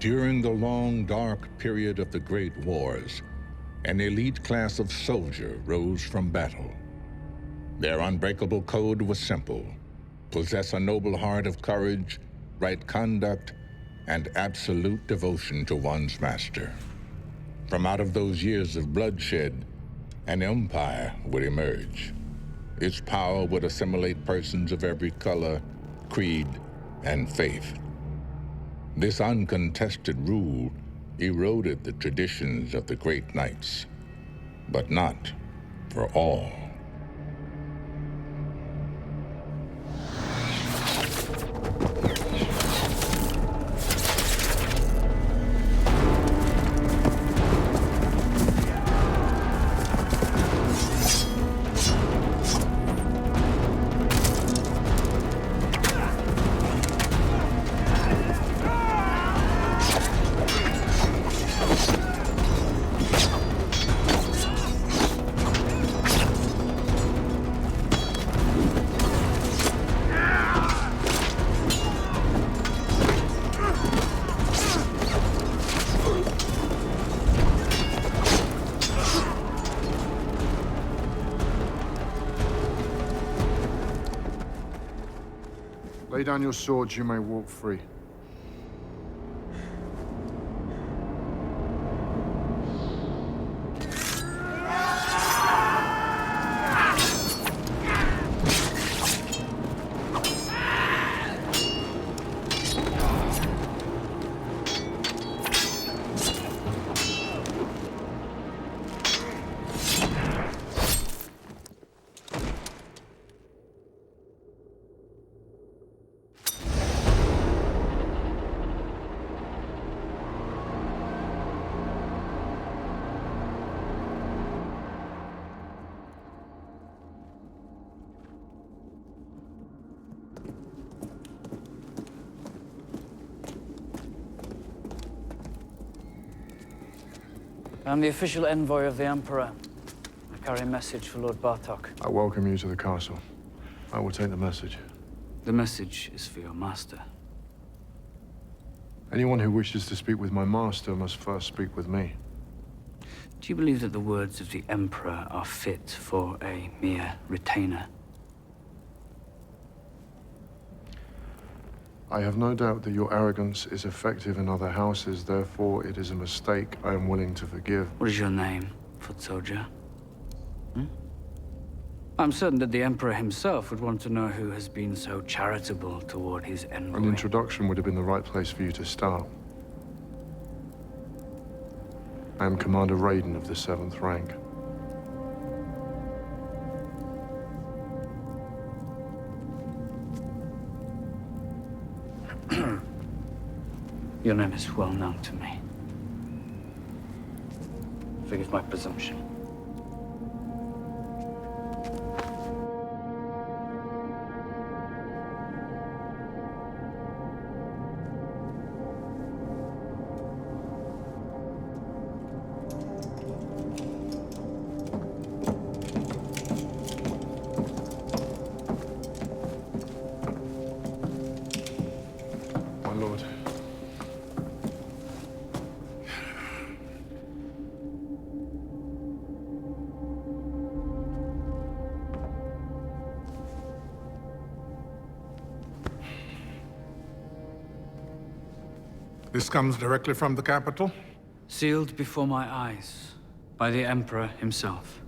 During the long, dark period of the Great Wars, an elite class of soldier rose from battle. Their unbreakable code was simple: possess a noble heart of courage, right conduct, and absolute devotion to one's master. From out of those years of bloodshed, an empire would emerge. Its power would assimilate persons of every color, creed, and faith. This uncontested rule eroded the traditions of the great knights, but not for all. Lay down your swords, you may walk free. I'm the official envoy of the Emperor. I carry a message for Lord Bartok. I welcome you to the castle. I will take the message. The message is for your master. Anyone who wishes to speak with my master must first speak with me. Do you believe that the words of the Emperor are fit for a mere retainer? I have no doubt that your arrogance is effective in other houses, therefore it is a mistake I am willing to forgive. What is your name, foot soldier? I'm certain that the Emperor himself would want to know who has been so charitable toward his envoy. An introduction would have been the right place for you to start. I am Commander Raiden of the 7th rank. Your name is well known to me. Forgive my presumption. My lord, This comes directly from the capital? Sealed before my eyes by the Emperor himself.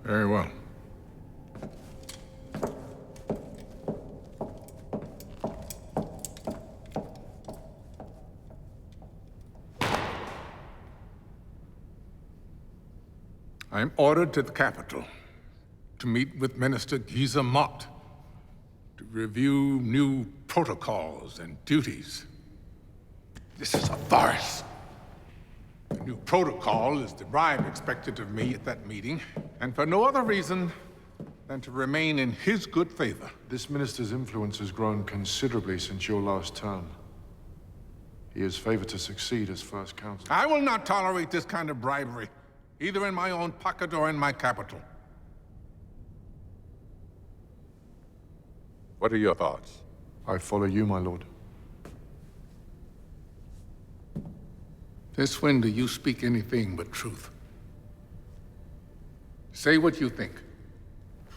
Very well. I am ordered to the capital to meet with Minister Giza Mott to review new protocols and duties. This is a farce. The new protocol is the bribe expected of me at that meeting, and for no other reason than to remain in his good favor. This minister's influence has grown considerably since your last term. He is favored to succeed as first counsel. I will not tolerate this kind of bribery, either in my own pocket or in my capital. What are your thoughts? I follow you, my lord. Since when do you speak anything but truth? Say what you think.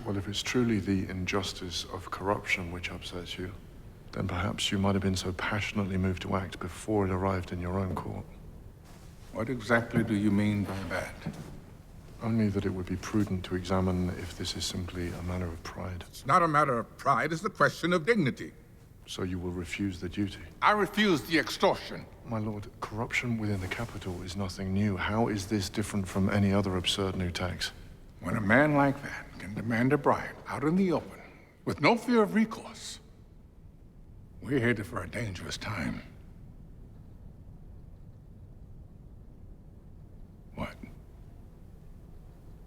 Well, if it's truly the injustice of corruption which upsets you, then perhaps you might have been so passionately moved to act before it arrived in your own court. What exactly do you mean by that? Only that it would be prudent to examine if this is simply a matter of pride. It's not a matter of pride, it's a question of dignity. So you will refuse the duty? I refuse the extortion. My lord, corruption within the capital is nothing new. How is this different from any other absurd new tax? When a man like that can demand a bribe out in the open, with no fear of recourse, we're headed for a dangerous time. What?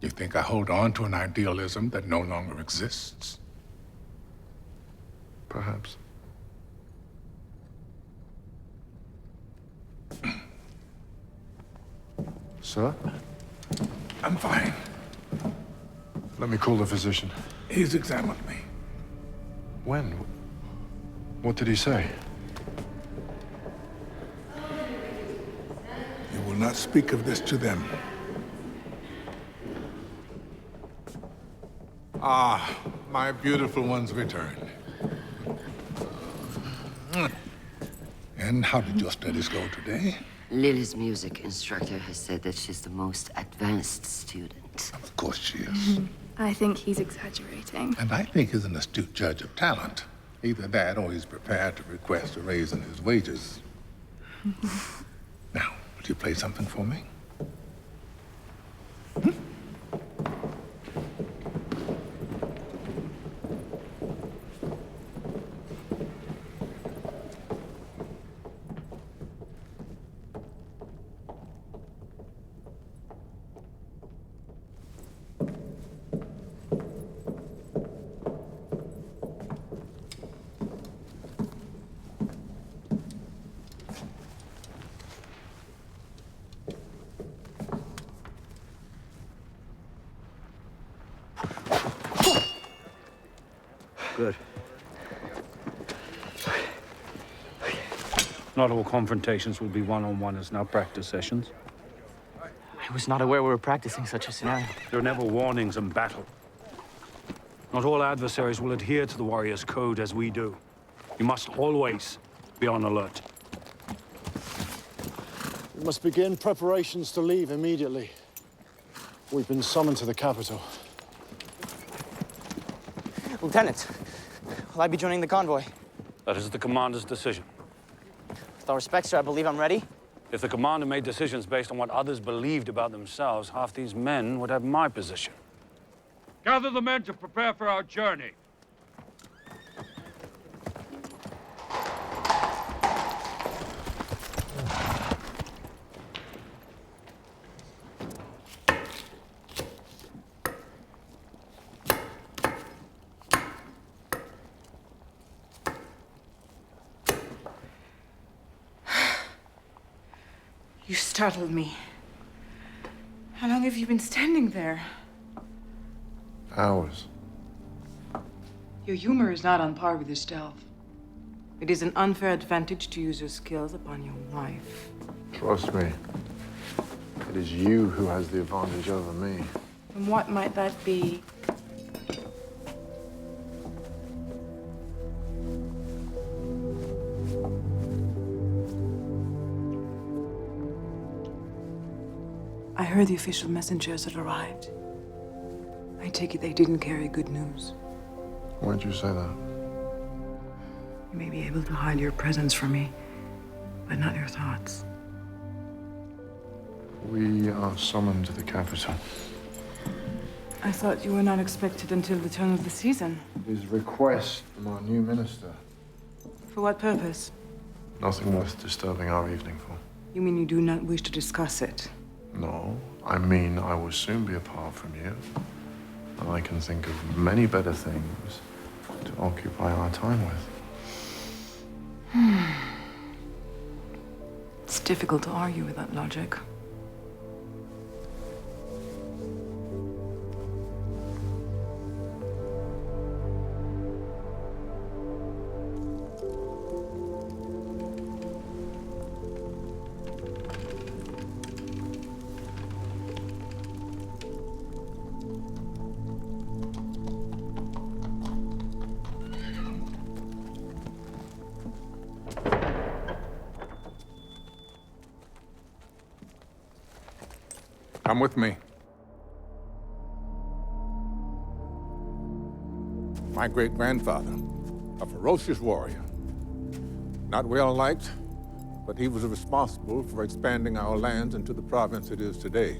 You think I hold on to an idealism that no longer exists? Perhaps. Sir? I'm fine. Let me call the physician. He's examined me. When? What did he say? You will not speak of this to them. Ah, my beautiful one's returned. And how did your studies go today? Lily's music instructor has said that she's the most advanced student. Of course she is. I think he's exaggerating. And I think he's an astute judge of talent. Either that or he's prepared to request a raise in his wages. Now, would you play something for me? Good. Not all confrontations will be one-on-one. It's now practice sessions. I was not aware we were practicing such a scenario. There are never warnings in battle. Not all adversaries will adhere to the warrior's code as we do. You must always be on alert. We must begin preparations to leave immediately. We've been summoned to the capital. Lieutenant, will I be joining the convoy? That is the commander's decision. With all respect, sir, I believe I'm ready. If the commander made decisions based on what others believed about themselves, half these men would have my position. Gather the men to prepare for our journey. You startled me. How long have you been standing there? Hours. Your humor is not on par with your stealth. It is an unfair advantage to use your skills upon your wife. Trust me. It is you who has the advantage over me. And what might that be? heard the official messengers had arrived. I take it they didn't carry good news. Why'd you say that? You may be able to hide your presence from me, but not your thoughts. We are summoned to the capital. I thought you were not expected until the turn of the season. His request from our new minister. For what purpose? Nothing worth disturbing our evening for. You mean you do not wish to discuss it? No, I mean I will soon be apart from you. And I can think of many better things to occupy our time with. It's difficult to argue with that logic. Come with me. My great-grandfather, a ferocious warrior. Not well liked, but he was responsible for expanding our lands into the province it is today.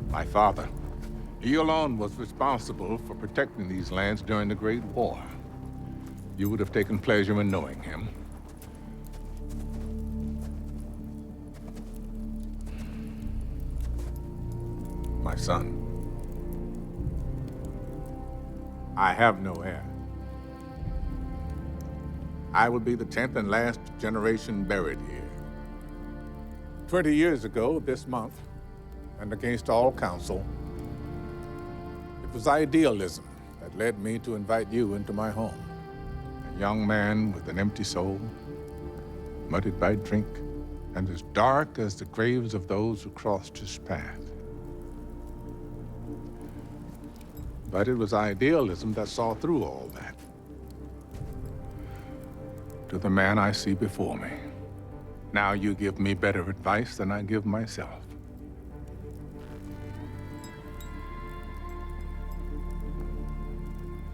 My father, he alone was responsible for protecting these lands during the Great War. You would have taken pleasure in knowing him. My son. I have no heir. I will be the 10th and last generation buried here. 20 years ago this month, and against all counsel, it was idealism that led me to invite you into my home. A young man with an empty soul, muddied by drink, and as dark as the graves of those who crossed his path. But it was idealism that saw through all that. To the man I see before me, now you give me better advice than I give myself.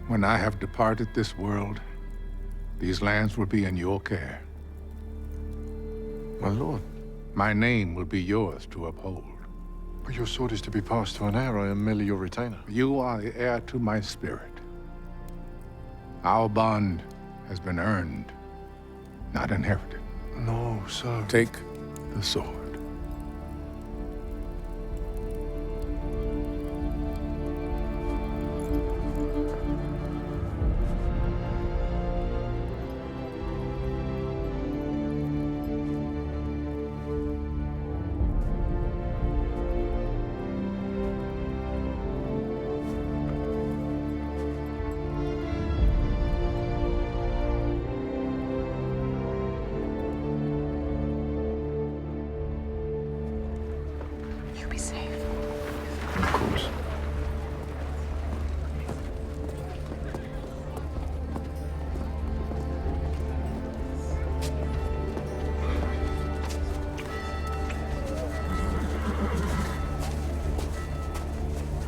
When I have departed this world, these lands will be in your care. My lord. My name will be yours to uphold. But your sword is to be passed to an heir. I am merely your retainer. You are the heir to my spirit. Our bond has been earned, not inherited. No, sir. Take the sword. You be safe. Of course.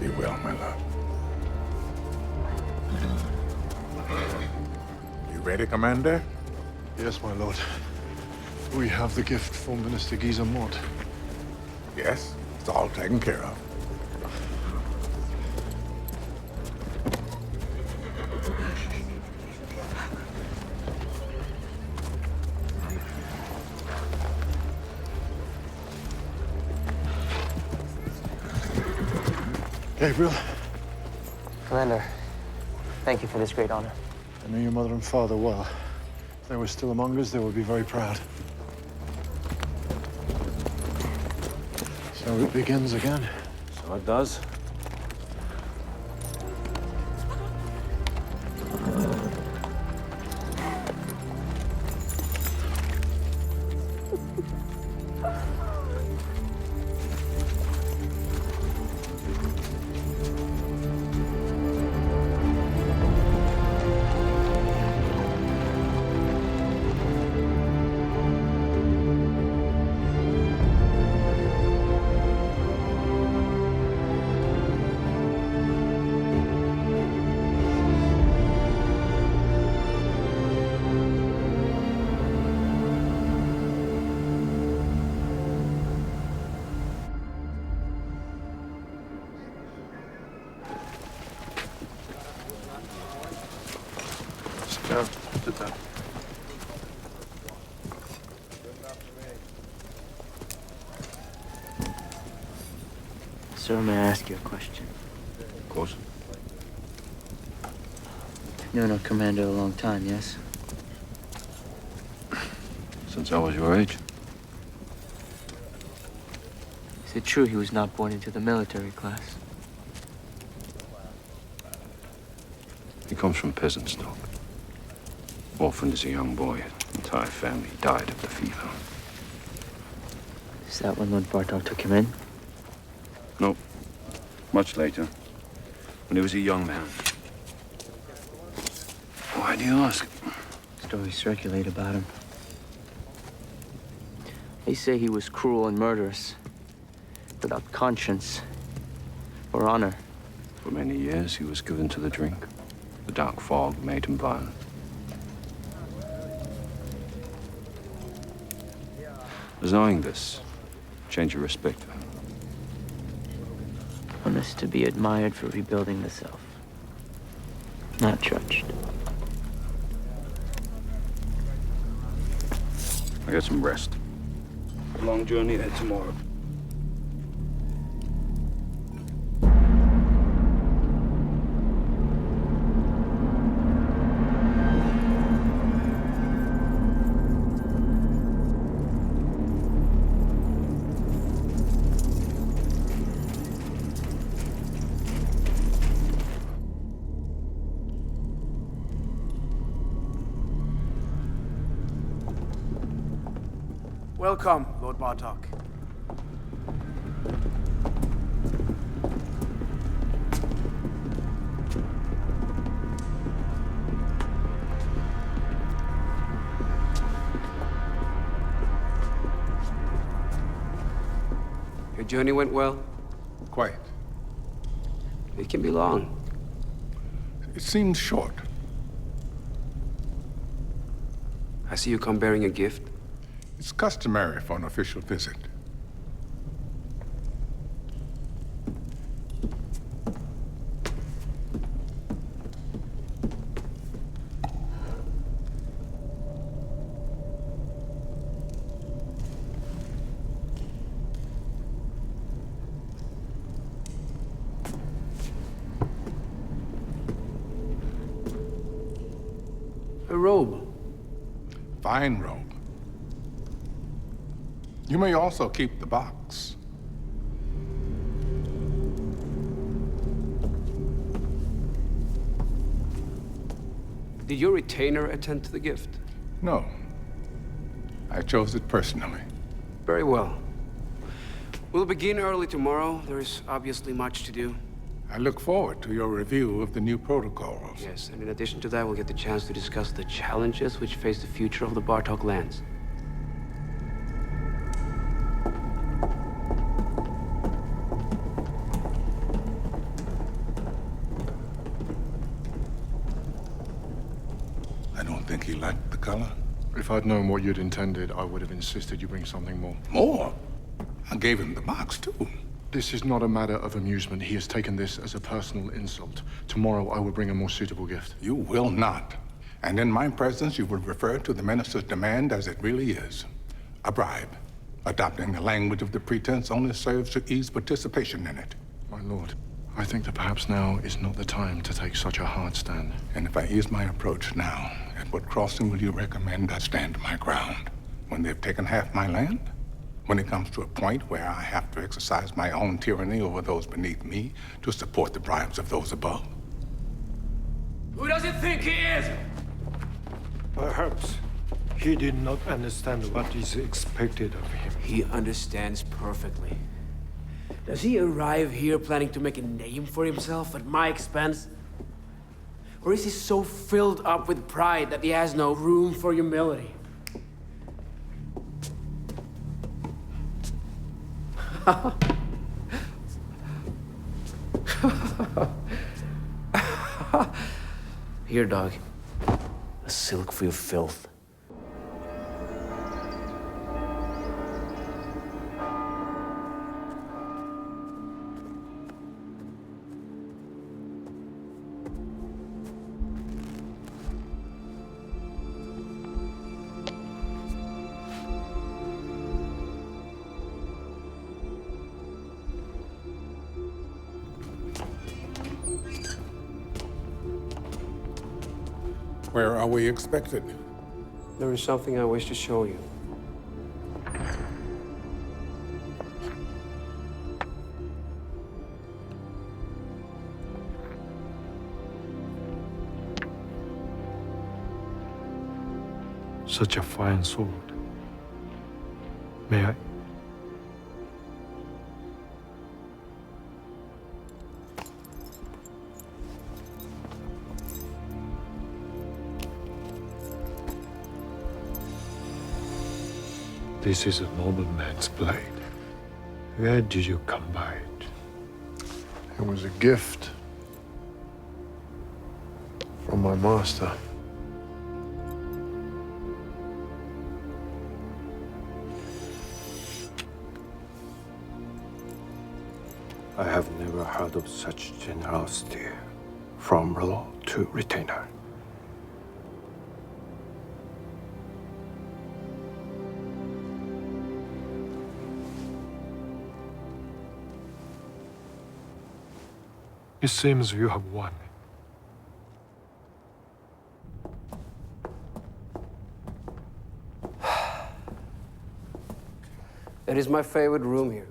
Be well, my love. You ready, Commander? Yes, my lord. We have the gift for Minister Guizamot. Yes, it's all taken care of. Gabriel, Commander, thank you for this great honor. I know your mother and father well. If they were still among us, they would be very proud. So it begins again. So it does. Yeah, sit down. Sir, may I ask you a question? Of course. You've known our commander a long time, yes? Since I was your age. Is it true he was not born into the military class? He comes from peasant stock. Orphaned as a young boy. Entire family died of the fever. Is that when Lord Bartok took him in? No. Much later. When he was a young man. Why do you ask? Stories circulate about him. They say he was cruel and murderous, without conscience or honor. For many years, he was given to the drink. The dark fog made him violent. Does knowing this change your respect for him? One is to be admired for rebuilding the self, not judged. I got some rest. Long journey ahead tomorrow. Welcome, Lord Bartok. Your journey went well? Quite. It can be long. It seems short. I see you come bearing a gift. It's customary for an official visit. A robe. Fine robe. You may also keep the box. Did your retainer attend to the gift? No. I chose it personally. Very well. We'll begin early tomorrow. There is obviously much to do. I look forward to your review of the new protocols. Yes, and in addition to that, we'll get the chance to discuss the challenges which face the future of the Bartok lands. I don't think he liked the color. If I'd known what you'd intended, I would have insisted you bring something more. More? I gave him the box, too. This is not a matter of amusement. He has taken this as a personal insult. Tomorrow, I will bring a more suitable gift. You will not. And in my presence, you will refer to the minister's demand as it really is. A bribe. Adopting the language of the pretense only serves to ease participation in it. My lord, I think that perhaps now is not the time to take such a hard stand. And if I ease my approach now, at what crossing will you recommend I stand my ground? When they've taken half my land? When it comes to a point where I have to exercise my own tyranny over those beneath me to support the bribes of those above? Who does it think he is? Perhaps he did not understand what is expected of him. He understands perfectly. Does he arrive here planning to make a name for himself at my expense? Or is he so filled up with pride that he has no room for humility? Here, dog. A silk for your filth. Where are we expected? There is something I wish to show you. Such a fine sword. May I? This is a nobleman's blade. Where did you come by it? It was a gift from my master. I have never heard of such generosity from ruler to retainer. It seems you have won. It is my favorite room here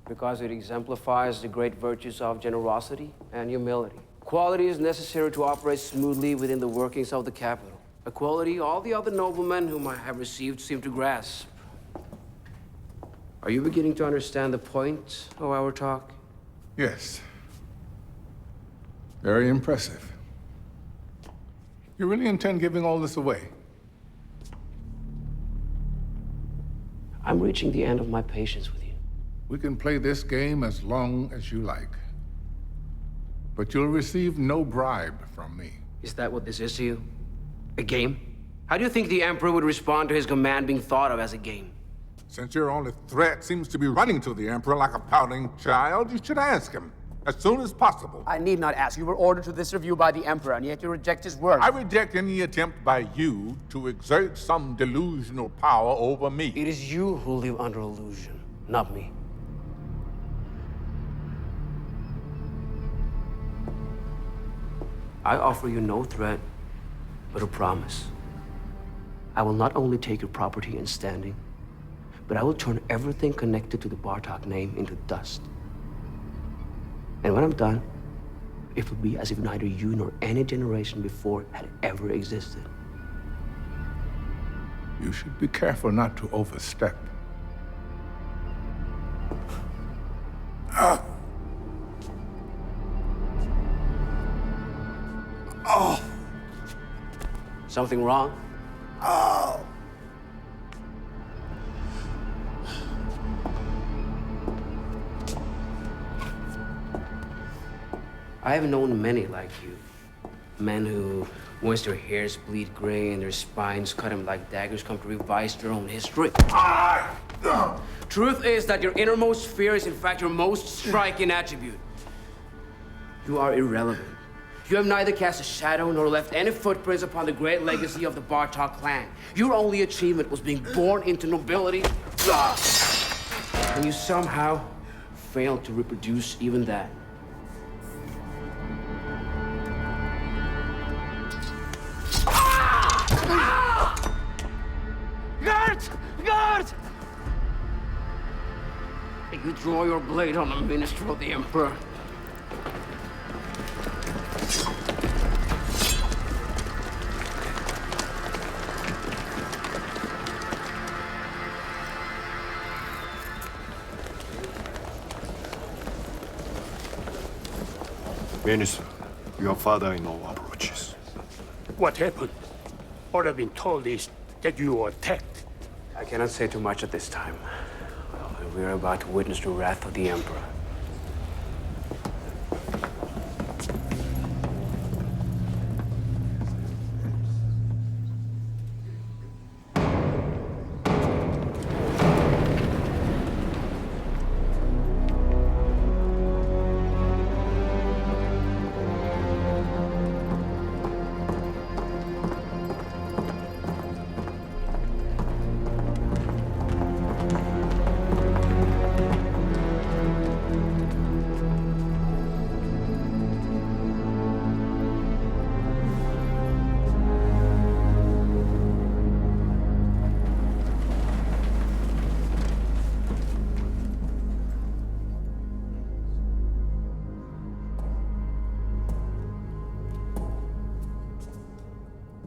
because it exemplifies the great virtues of generosity and humility. Qualities necessary to operate smoothly within the workings of the capital. A quality all the other noblemen whom I have received seem to grasp. Are you beginning to understand the point of our talk? Yes. Very impressive. You really intend giving all this away? I'm reaching the end of my patience with you. We can play this game as long as you like. But you'll receive no bribe from me. Is that what this is to you? A game? How do you think the Emperor would respond to his command being thought of as a game? Since your only threat seems to be running to the Emperor like a pouting child, you should ask him as soon as possible. I need not ask. You were ordered to this review by the Emperor, and yet you reject his word. I reject any attempt by you to exert some delusional power over me. It is you who live under illusion, not me. I offer you no threat, but a promise. I will not only take your property and standing, but I will turn everything connected to the Bartok name into dust. And when I'm done, it will be as if neither you nor any generation before had ever existed. You should be careful not to overstep. Something wrong? I have known many like you. Men who, once their hairs bleed gray and their spines cut them like daggers, come to revise their own history. Truth is that your innermost fear is in fact your most striking attribute. You are irrelevant. You have neither cast a shadow nor left any footprints upon the great legacy of the Bartok clan. Your only achievement was being born into nobility. And you somehow failed to reproduce even that. Guard! Guard! You draw your blade on a minister of the Emperor. Minister, your father-in-law approaches. What happened? All I've been told is that you were attacked. I cannot say too much at this time. We are about to witness the wrath of the Emperor.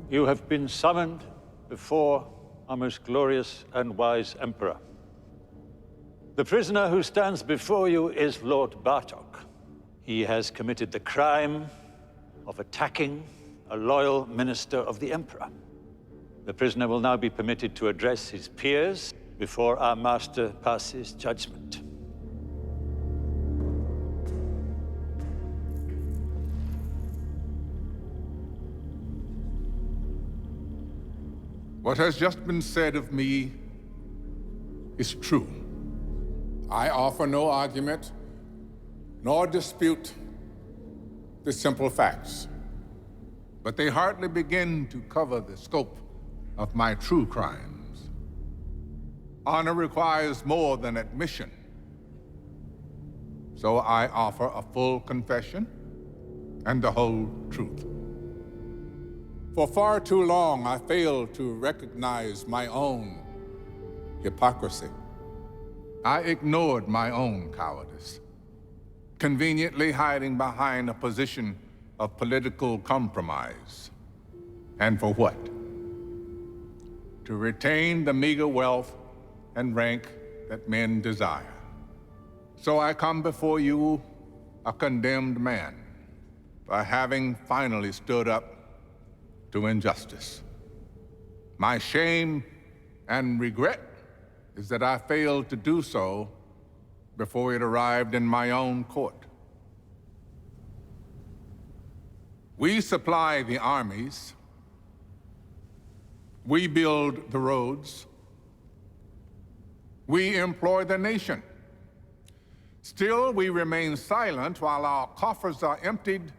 You have been summoned before our most glorious and wise Emperor. The prisoner who stands before you is Lord Bartok. He has committed the crime of attacking a loyal minister of the Emperor. The prisoner will now be permitted to address his peers before our master passes judgment. What has just been said of me is true. I offer no argument, nor dispute the simple facts. But they hardly begin to cover the scope of my true crimes. Honor requires more than admission. So I offer a full confession and the whole truth. For far too long, I failed to recognize my own hypocrisy. I ignored my own cowardice, conveniently hiding behind a position of political compromise. And for what? To retain the meager wealth and rank that men desire. So I come before you a condemned man for having finally stood up to injustice. My shame and regret is that I failed to do so before it arrived in my own court. We supply the armies, we build the roads, we employ the nation. Still, we remain silent while our coffers are emptied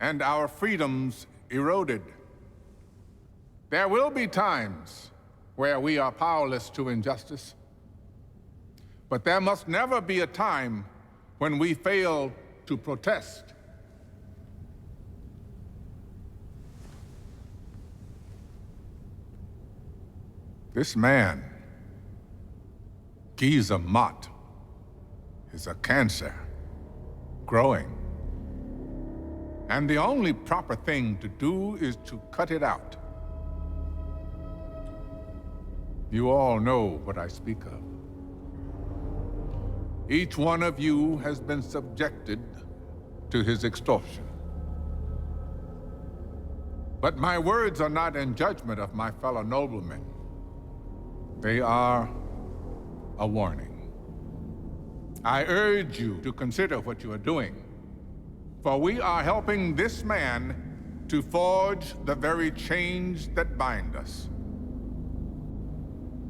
and our freedoms eroded. There will be times where we are powerless to injustice, but there must never be a time when we fail to protest. This man, Giza Mott, is a cancer, growing. And the only proper thing to do is to cut it out. You all know what I speak of. Each one of you has been subjected to his extortion. But my words are not in judgment of my fellow noblemen. They are a warning. I urge you to consider what you are doing, for we are helping this man to forge the very chains that bind us.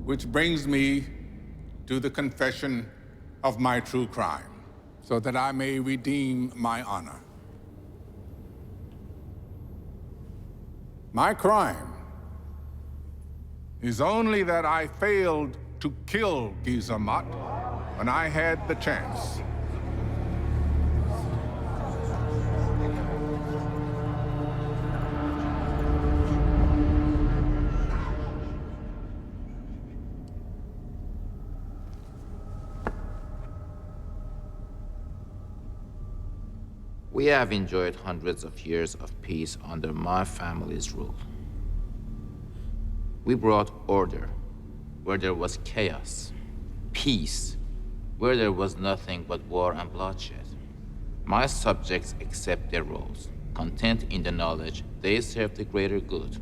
Which brings me to the confession of my true crime, so that I may redeem my honor. My crime is only that I failed to kill Giza Mott when I had the chance. We have enjoyed hundreds of years of peace under my family's rule. We brought order where there was chaos, peace where there was nothing but war and bloodshed. My subjects accept their roles, content in the knowledge they serve the greater good.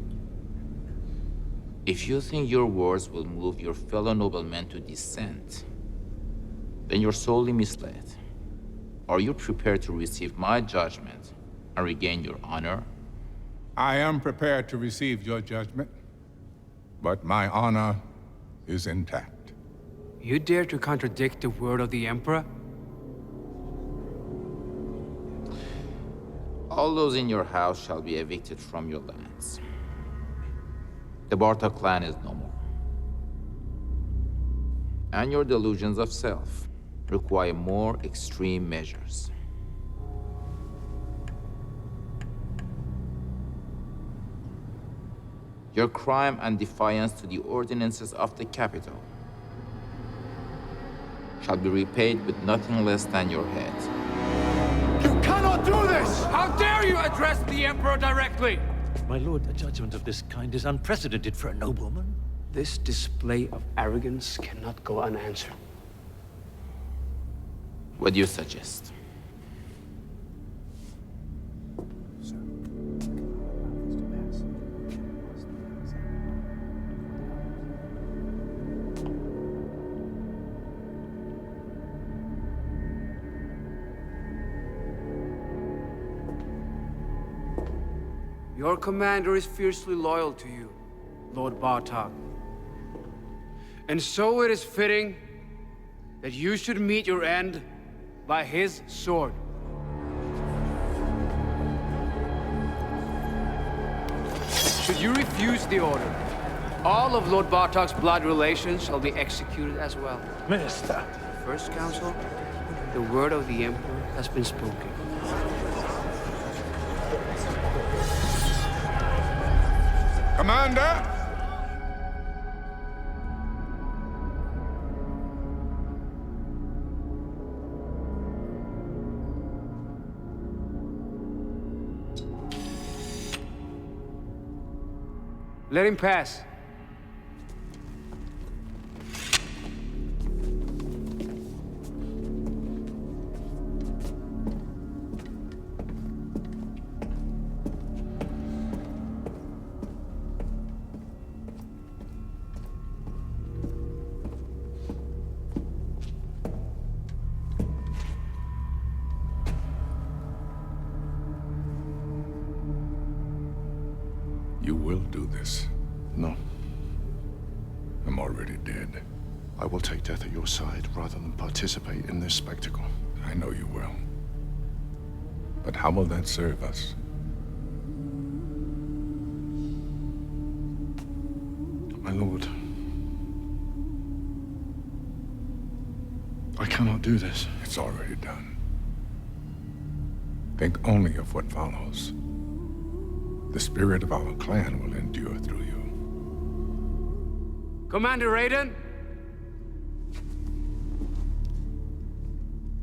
If you think your words will move your fellow noblemen to dissent, then you're sorely misled. Are you prepared to receive my judgment and regain your honor? I am prepared to receive your judgment, but my honor is intact. You dare to contradict the word of the Emperor? All those in your house shall be evicted from your lands. The Bartok clan is no more. And your delusions of self require more extreme measures. Your crime and defiance to the ordinances of the capital shall be repaid with nothing less than your head. You cannot do this! How dare you address the Emperor directly? My lord, a judgment of this kind is unprecedented for a nobleman. This display of arrogance cannot go unanswered. What do you suggest? Your commander is fiercely loyal to you, Lord Bartok. And so it is fitting that you should meet your end by his sword. Should you refuse the order, all of Lord Bartok's blood relations shall be executed as well. Minister. First Council, the word of the Emperor has been spoken. Commander! Let him pass. You will do this. No. I'm already dead. I will take death at your side rather than participate in this spectacle. I know you will. But how will that serve us? My lord, I cannot do this. It's already done. Think only of what follows. The spirit of our clan will endure through you. Commander Raiden?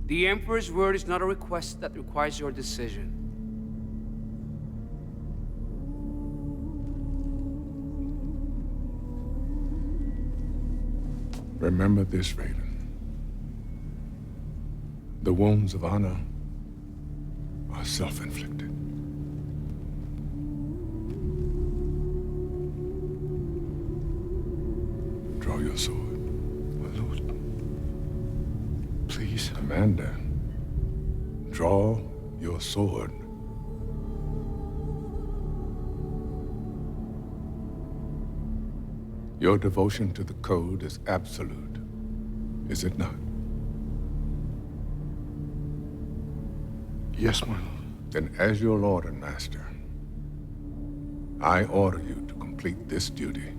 The Emperor's word is not a request that requires your decision. Remember this, Raiden. The wounds of honor are self-inflicted. Draw your sword. My lord. Please. Commander, draw your sword. Your devotion to the code is absolute, is it not? Yes, my lord. Then as your lord and master, I order you to complete this duty.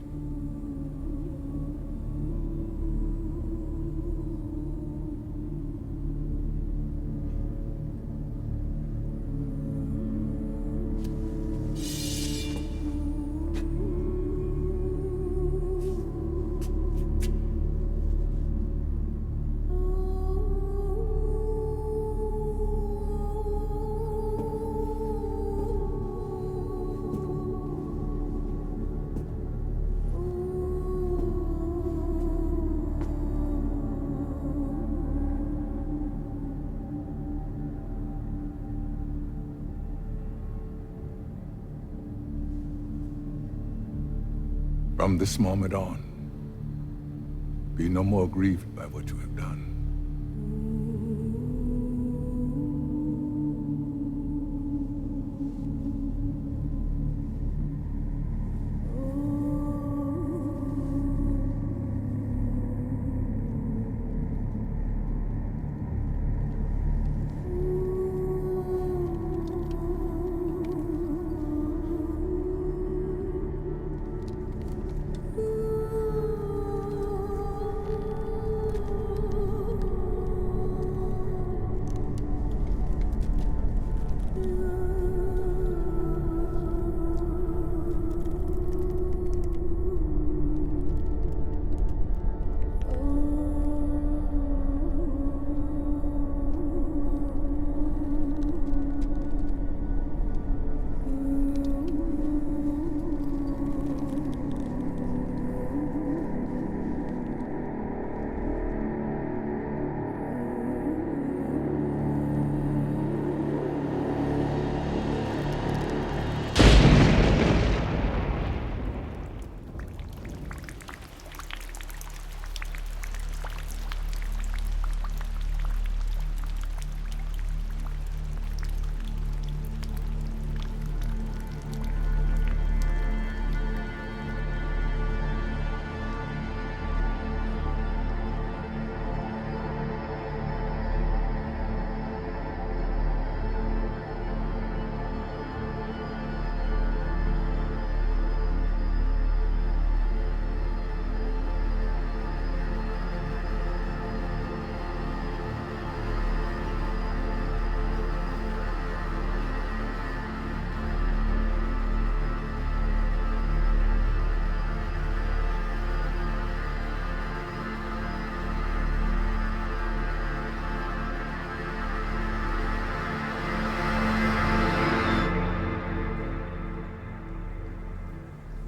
From this moment on, be no more grieved by what you have done.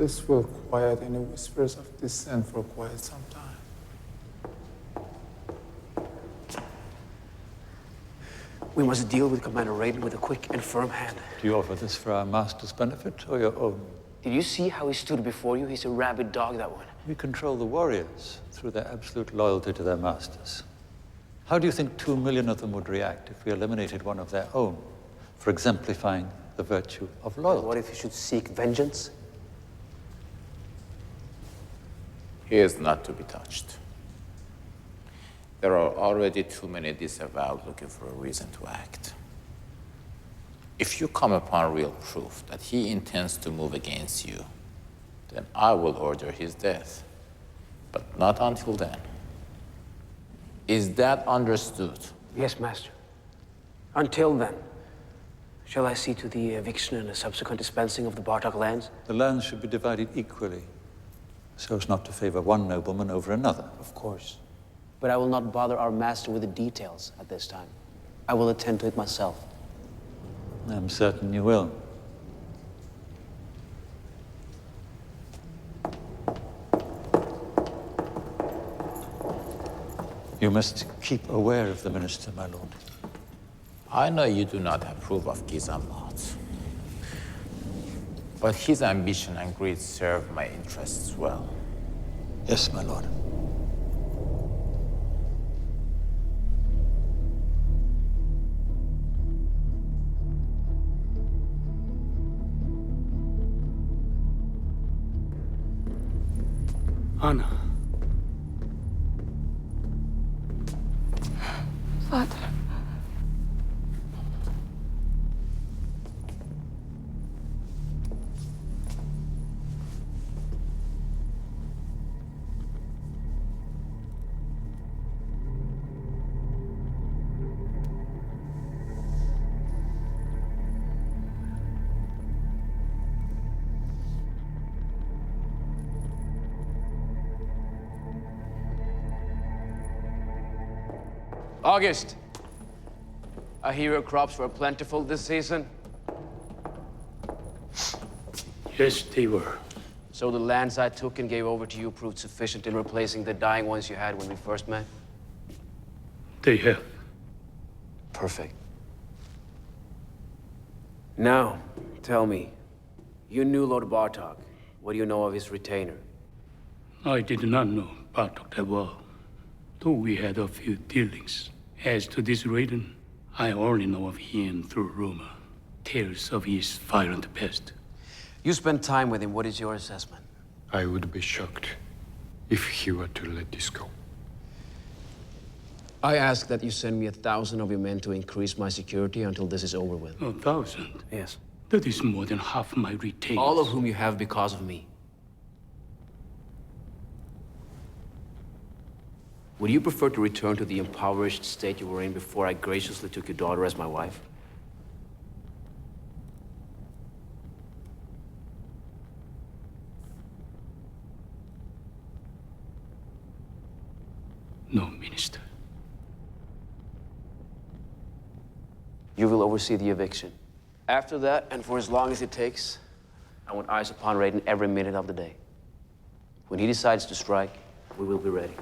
This will quiet any whispers of dissent for quite some time. We must deal with Commander Raiden with a quick and firm hand. Do you offer this for our master's benefit or your own? Did you see how he stood before you? He's a rabid dog, that one. We control the warriors through their absolute loyalty to their masters. How do you think 2 million of them would react if we eliminated one of their own for exemplifying the virtue of loyalty? What if you should seek vengeance? He is not to be touched. There are already too many disavowed looking for a reason to act. If you come upon real proof that he intends to move against you, then I will order his death. But not until then. Is that understood? Yes, Master. Until then, shall I see to the eviction and the subsequent dispensing of the Bartok lands? The lands should be divided equally, so as not to favor one nobleman over another. Of course. But I will not bother our master with the details at this time. I will attend to it myself. I'm certain you will. You must keep aware of the minister, my lord. I know you do not approve of Gizamot, but his ambition and greed serve my interests well. Yes, my lord. Anna. Father. August. I hear your crops were plentiful this season. Yes, they were. So the lands I took and gave over to you proved sufficient in replacing the dying ones you had when we first met? They have. Perfect. Now, tell me, you knew Lord Bartok. What do you know of his retainer? I did not know Bartok that well, though we had a few dealings. As to this Raiden, I only know of him through rumor, tales of his violent past. You spent time with him. What is your assessment? I would be shocked if he were to let this go. I ask that you send me 1,000 of your men to increase my security until this is over with. 1,000? Yes. That is more than half my retainers. All of whom you have because of me. Would you prefer to return to the impoverished state you were in before I graciously took your daughter as my wife? No, Minister. You will oversee the eviction. After that, and for as long as it takes, I want eyes upon Raiden every minute of the day. When he decides to strike, we will be ready.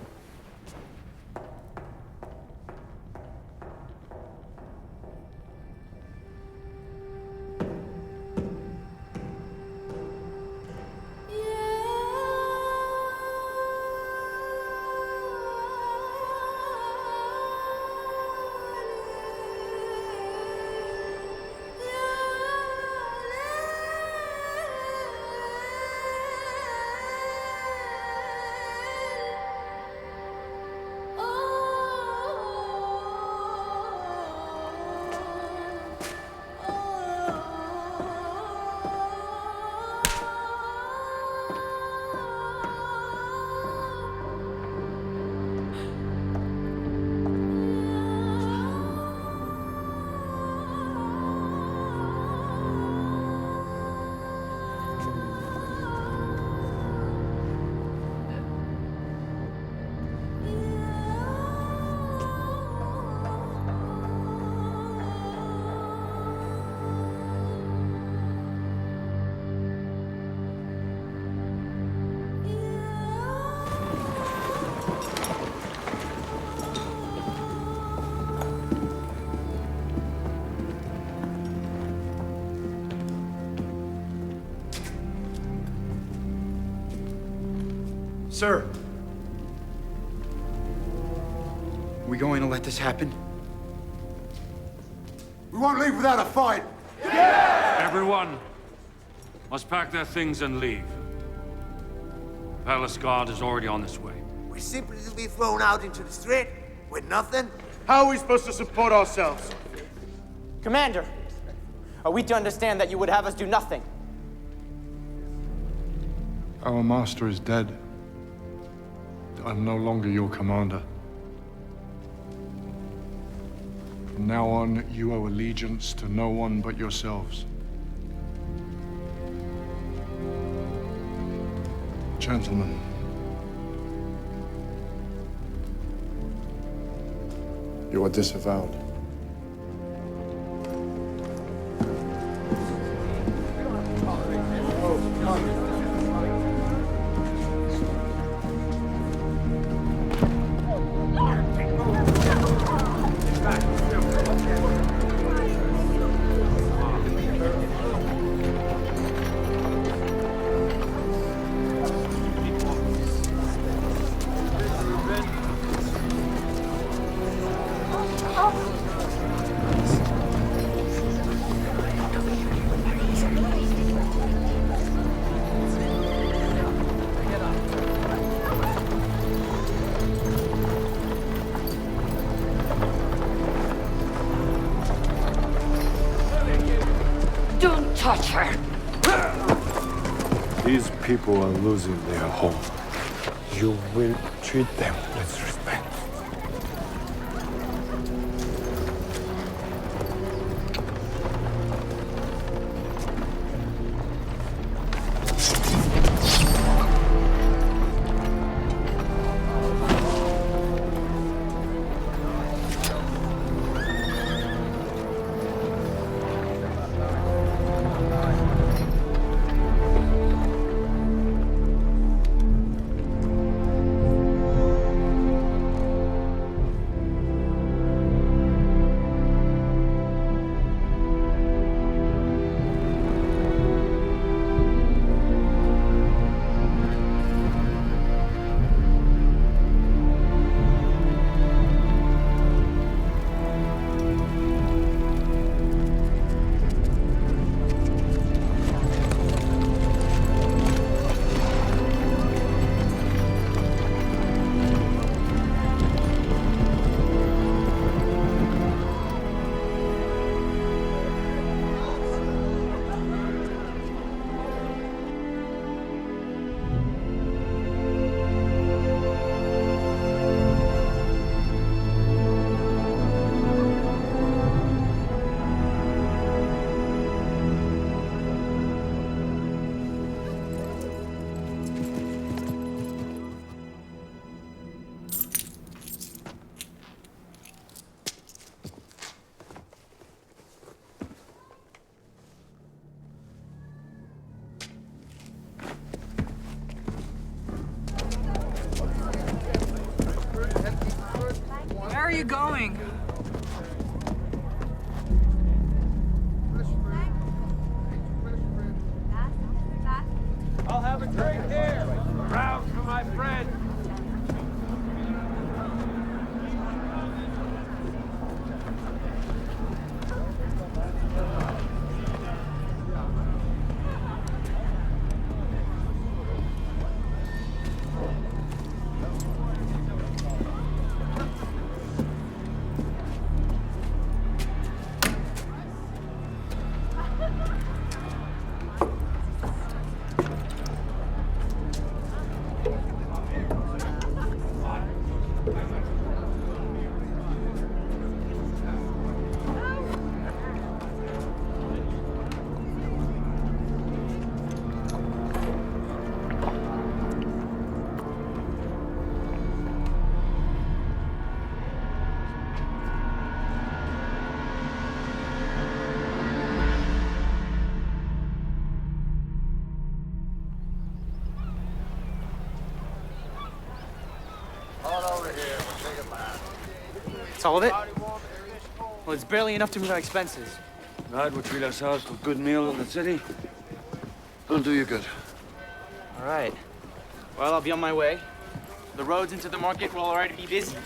Sir! Are we going to let this happen? We won't leave without a fight! Everyone must pack their things and leave. Palace Guard is already on its way. We're simply to be thrown out into the street with nothing? How are we supposed to support ourselves? Commander, are we to understand that you would have us do nothing? Our master is dead. I'm no longer your commander. From now on, you owe allegiance to no one but yourselves. Gentlemen. You are disavowed. Don't touch her! These people are losing their home. You will treat them with respect. Where are you going? I'll have a drink here. Round for my friend. That's all of it? Well, it's barely enough to meet our expenses. Tonight we'll treat ourselves to a good meal in the city. It'll do you good. All right. Well, I'll be on my way. The roads into the market will already be busy.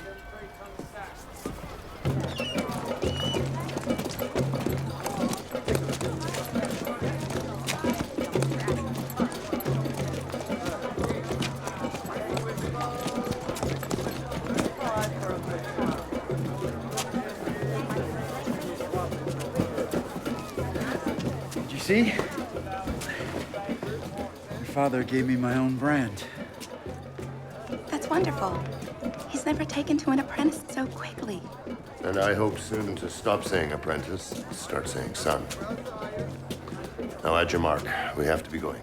Did you see? Your father gave me my own brand. That's wonderful. He's never taken to an apprentice so quickly. And I hope soon to stop saying apprentice, start saying son. Now, add your mark. We have to be going.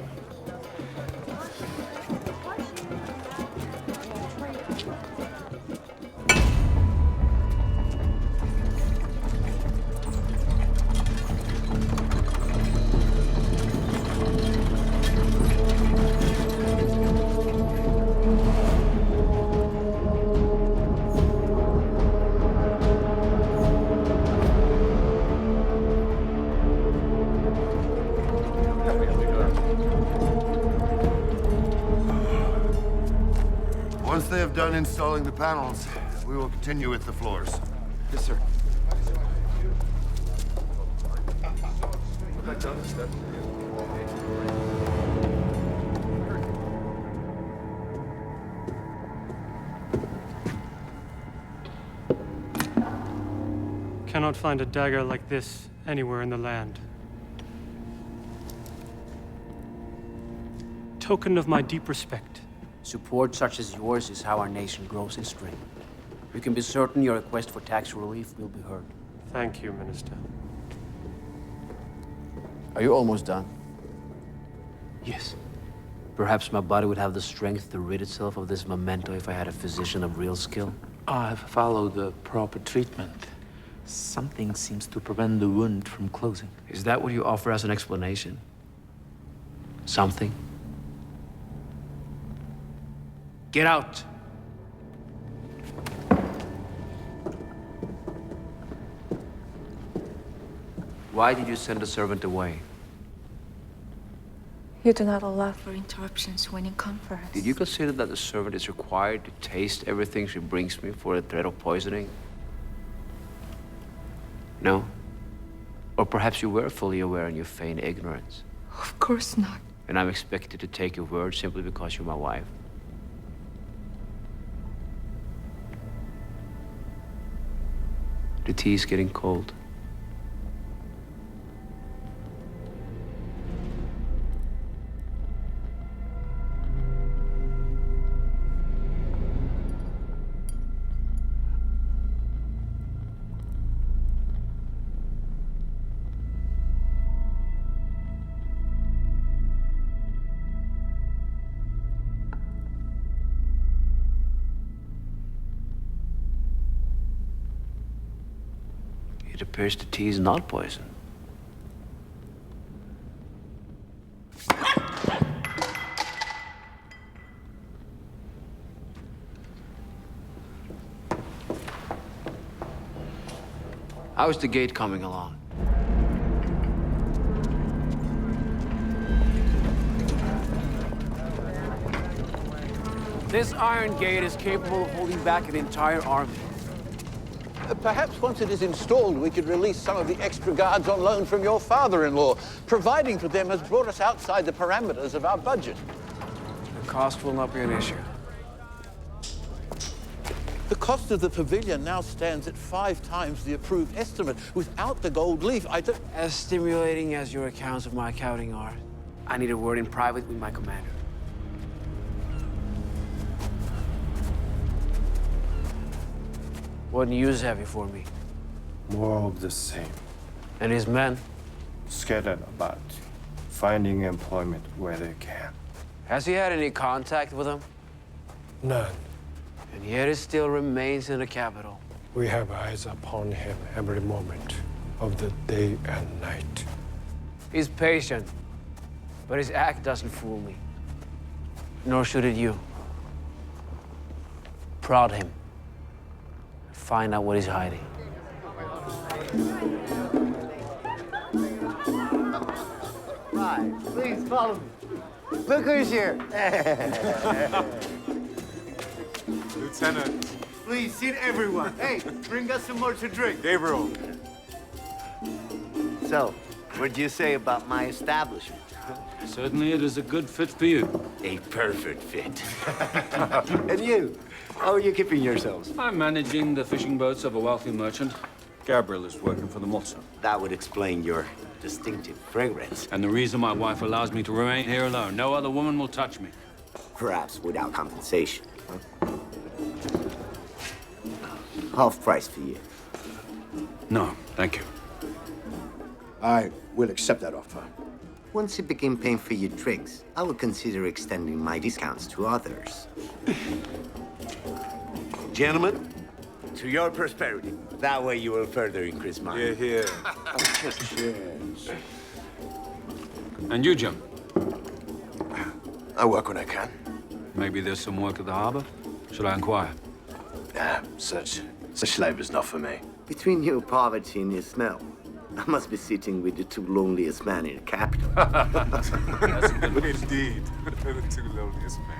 Once they have done installing the panels, we will continue with the floors. Yes, sir. Cannot find a dagger like this anywhere in the land. Token of my deep respect. Support such as yours is how our nation grows in strength. You can be certain your request for tax relief will be heard. Thank you, Minister. Are you almost done? Yes. Perhaps my body would have the strength to rid itself of this memento if I had a physician of real skill. I've followed the proper treatment. Something seems to prevent the wound from closing. Is that what you offer as an explanation? Something? Get out! Why did you send the servant away? You do not allow for interruptions when in conference. Did you consider that the servant is required to taste everything she brings me for the threat of poisoning? No? Or perhaps you were fully aware and you feign ignorance? Of course not. And I'm expected to take your word simply because you're my wife? The tea is getting cold. It appears the tea is not poison. How is the gate coming along? This iron gate is capable of holding back an entire army. Perhaps once it is installed, we could release some of the extra guards on loan from your father-in-law. Providing for them has brought us outside the parameters of our budget. The cost will not be an issue. The cost of the pavilion now stands at 5 times the approved estimate. Without the gold leaf, I don't... As stimulating as your accounts of my accounting are, I need a word in private with my commander. What news have you for me? More of the same. And his men? Scattered about, finding employment where they can. Has he had any contact with them? None. And yet he still remains in the capital. We have eyes upon him every moment of the day and night. He's patient, but his act doesn't fool me. Nor should it you. Prod him. Find out what he's hiding. Right, please follow me. Look who's here. Lieutenant. Please, seat everyone. Hey, bring us some more to drink. Gabriel. So, what do you say about my establishment? Certainly it is a good fit for you. A perfect fit. And you? How are you keeping yourselves? I'm managing the fishing boats of a wealthy merchant. Gabriel is working for the Mozza. That would explain your distinctive fragrance. And the reason my wife allows me to remain here alone. No other woman will touch me. Perhaps without compensation. Half price for you. No, thank you. I will accept that offer. Once you begin paying for your drinks, I will consider extending my discounts to others. Gentlemen, to your prosperity. That way you will further increase mine. Here, here. Cheers. And you, Jim? I work when I can. Maybe there's some work at the harbor? Should I inquire? Nah, such labor's not for me. Between your poverty and your smell, I must be sitting with the two loneliest men in the capital. That's indeed. The two loneliest men.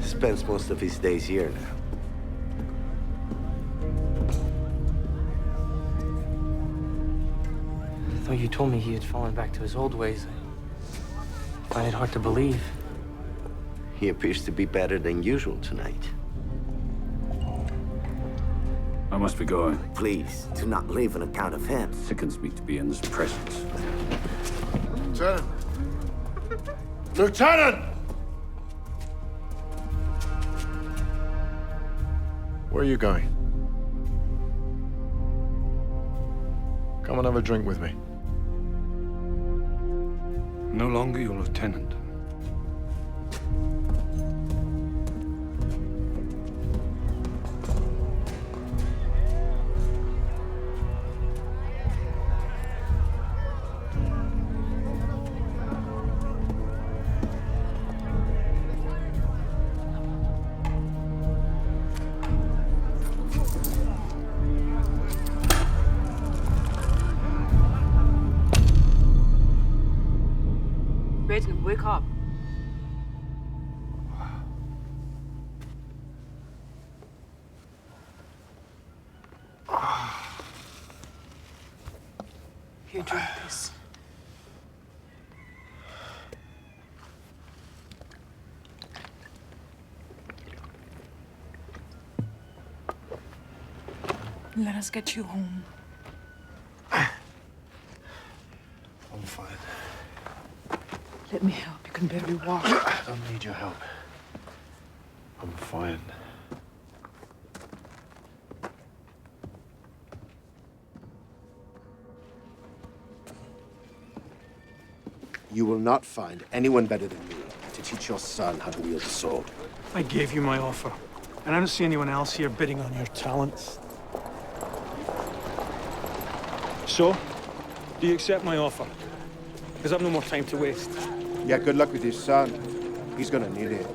Spends most of his days here now. Though you told me he had fallen back to his old ways, I find it hard to believe. He appears to be better than usual tonight. I must be going. Please, do not leave on account of him. Sickens me to be in his presence. Lieutenant! Lieutenant! Where are you going? Come and have a drink with me. No longer your lieutenant. Raiden, wake up. Here, drink this. Let us get you home. I'm fine. Let me help. You can barely walk. I don't need your help. I'm fine. You will not find anyone better than me to teach your son how to wield a sword. I gave you my offer, and I don't see anyone else here bidding on your talents. So, do you accept my offer? Because I've no more time to waste. Yeah, good luck with your son. He's gonna need it.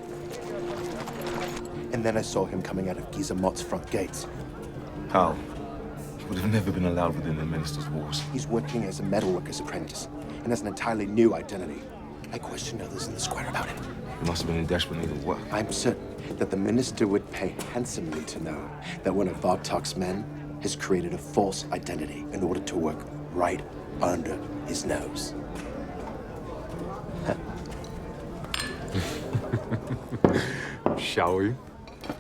And then I saw him coming out of Gizamot's front gates. How? He would have never been allowed within the Minister's walls. He's working as a metalworker's apprentice and has an entirely new identity. I questioned others in the square about him. He must have been in desperate need of work. I'm certain that the Minister would pay handsomely to know that one of Vartok's men has created a false identity in order to work right under his nose. Shall we?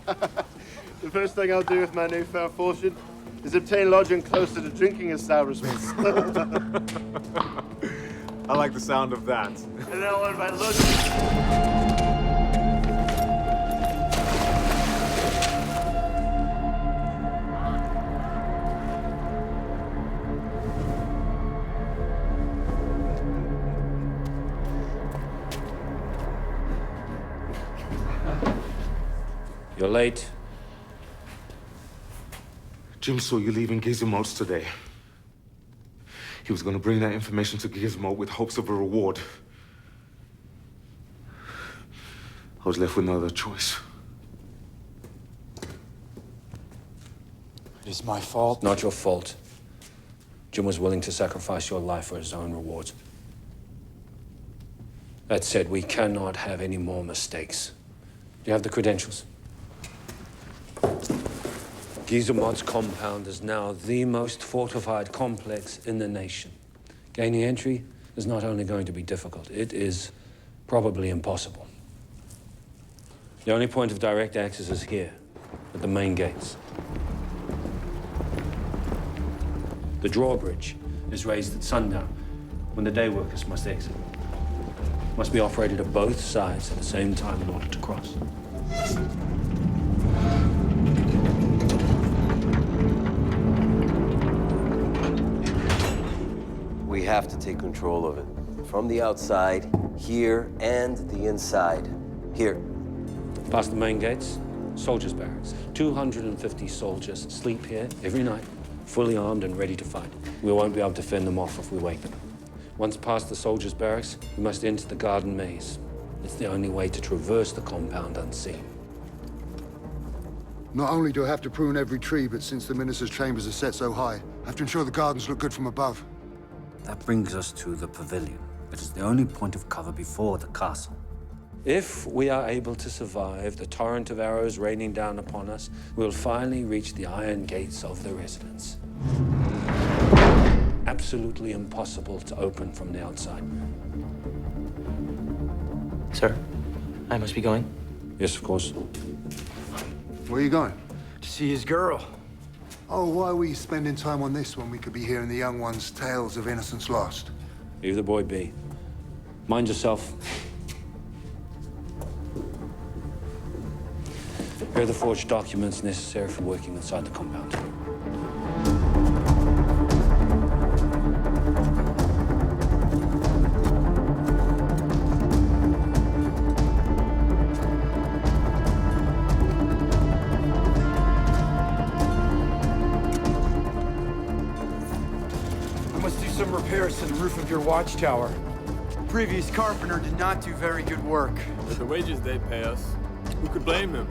The first thing I'll do with my newfound fortune is obtain lodging close to the drinking establishments. I like the sound of that. And now what about lodging? You're late. Jim saw you leaving Gizmo's today. He was going to bring that information to Gizmo with hopes of a reward. I was left with no other choice. It is my fault. Not your fault. Jim was willing to sacrifice your life for his own rewards. That said, we cannot have any more mistakes. Do you have the credentials? Guillemot's compound is now the most fortified complex in the nation. Gaining entry is not only going to be difficult, it is probably impossible. The only point of direct access is here, at the main gates. The drawbridge is raised at sundown, when the day workers must exit. Must be operated at both sides at the same time in order to cross. We have to take control of it. From the outside, here, and the inside. Here. Past the main gates, soldiers' barracks. 250 soldiers sleep here every night, fully armed and ready to fight. We won't be able to fend them off if we wake them. Once past the soldiers' barracks, we must enter the garden maze. It's the only way to traverse the compound unseen. Not only do I have to prune every tree, but since the minister's chambers are set so high, I have to ensure the gardens look good from above. That brings us to the pavilion. It is the only point of cover before the castle. If we are able to survive the torrent of arrows raining down upon us, we'll finally reach the iron gates of the residence. Absolutely impossible to open from the outside. Sir, I must be going. Yes, of course. Where are you going? To see his girl. Oh, why are we spending time on this when we could be hearing the young ones' tales of innocence lost? Leave the boy be. Mind yourself. Here are the forged documents necessary for working inside the compound. I must do some repairs to the roof of your watchtower. The previous carpenter did not do very good work. With the wages they pay us, who could blame him?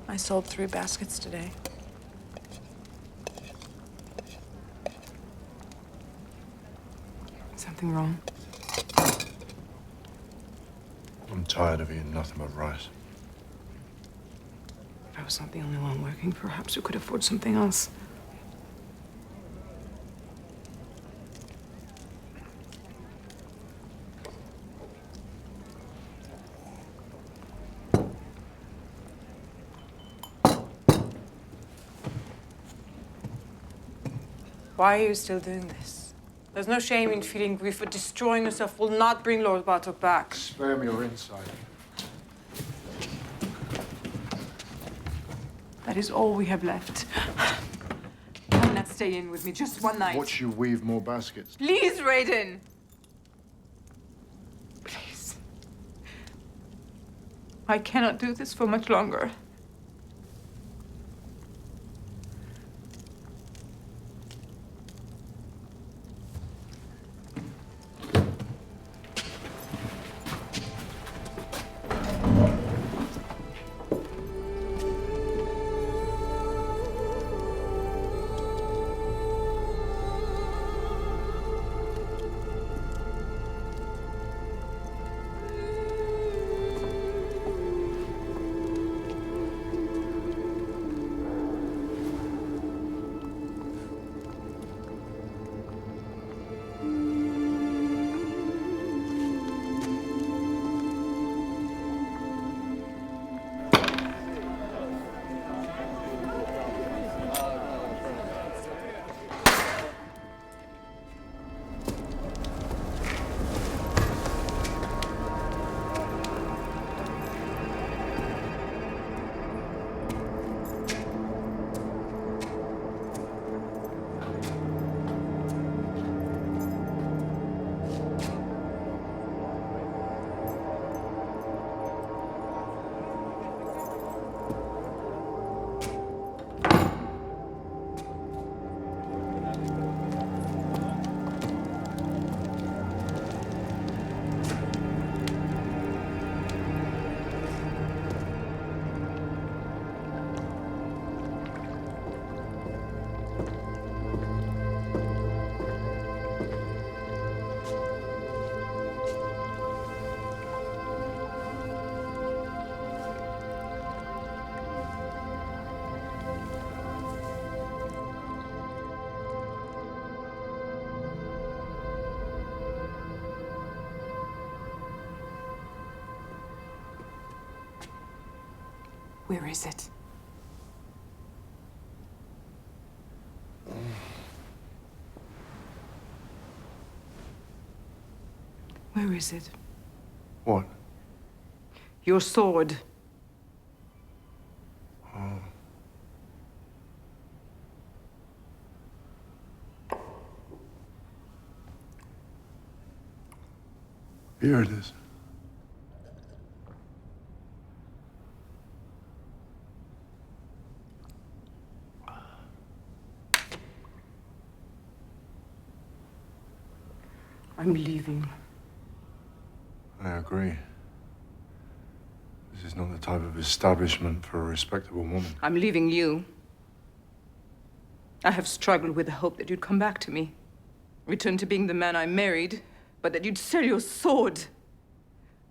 I sold 3 baskets today. Something wrong? I'm tired of eating nothing but rice. If I was not the only one working, perhaps we could afford something else. Why are you still doing this? There's no shame in feeling grief, but destroying yourself will not bring Lord Bartok back. Spare me your insight. That is all we have left. Come and stay in with me just one night. Watch you weave more baskets. Please, Raiden! Please. I cannot do this for much longer. Where is it? Where is it? What? Your sword. Oh. Here it is. I'm leaving. I agree. This is not the type of establishment for a respectable woman. I'm leaving you. I have struggled with the hope that you'd come back to me. Return to being the man I married, but that you'd sell your sword.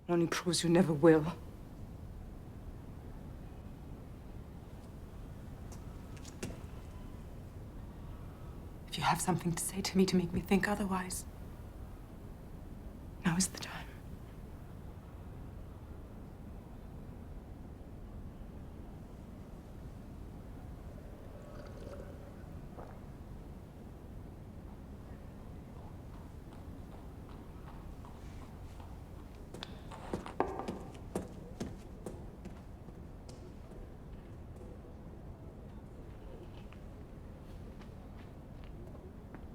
Only proves you never will. If you have something to say to me to make me think otherwise, now is the time.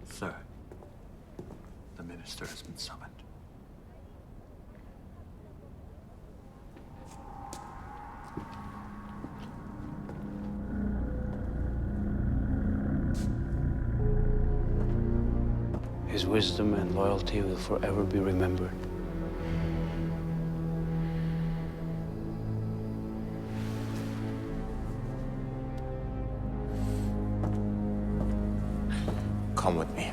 Sir, the minister has been summoned. His wisdom and loyalty will forever be remembered. Come with me.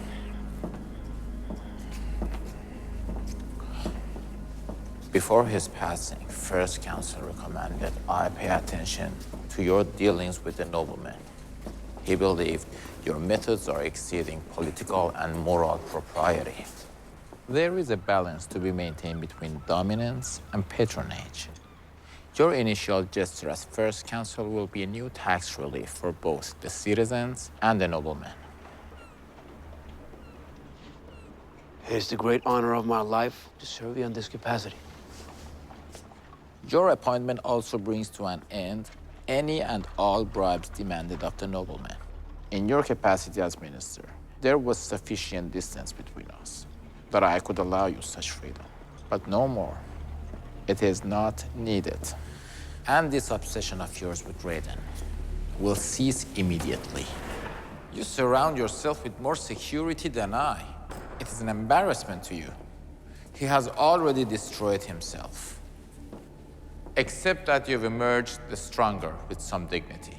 Before his passing, First Council recommended I pay attention to your dealings with the noblemen. He believed your methods are exceeding political and moral propriety. There is a balance to be maintained between dominance and patronage. Your initial gesture as First Council will be a new tax relief for both the citizens and the noblemen. It is the great honor of my life to serve you in this capacity. Your appointment also brings to an end any and all bribes demanded of the noblemen. In your capacity as minister, there was sufficient distance between us that I could allow you such freedom, but no more. It is not needed. And this obsession of yours with Raiden will cease immediately. You surround yourself with more security than I. It is an embarrassment to you. He has already destroyed himself. Except that you've emerged the stronger with some dignity.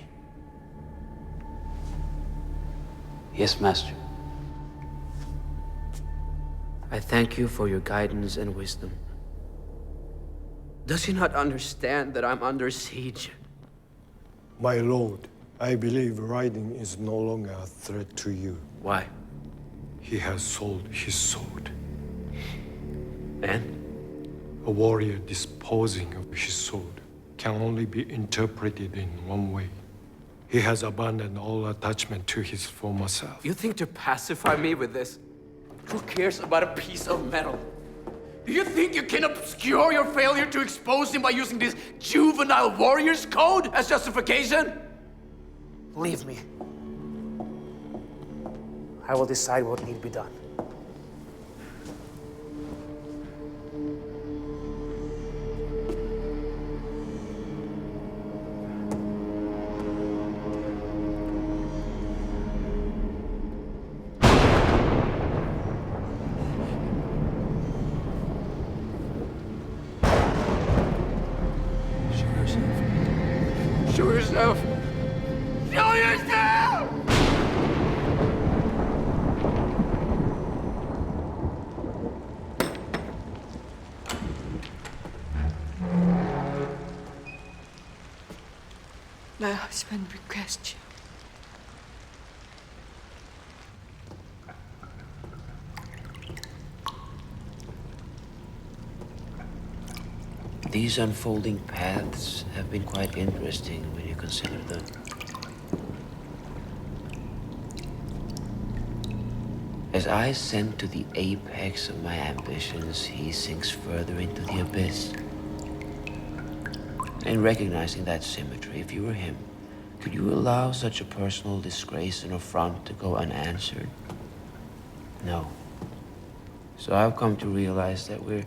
Yes, Master. I thank you for your guidance and wisdom. Does he not understand that I'm under siege? My lord, I believe Raiden is no longer a threat to you. Why? He has sold his sword. And? A warrior disposing of his sword can only be interpreted in one way. He has abandoned all attachment to his former self. You think to pacify me with this? Who cares about a piece of metal? Do you think you can obscure your failure to expose him by using this juvenile warrior's code as justification? Leave me. I will decide what need be done. Show yourself! Show yourself! My husband requests you. These unfolding paths have been quite interesting when you consider them. As I ascend to the apex of my ambitions, he sinks further into the abyss. And recognizing that symmetry, if you were him, could you allow such a personal disgrace and affront to go unanswered? No. So I've come to realize that we're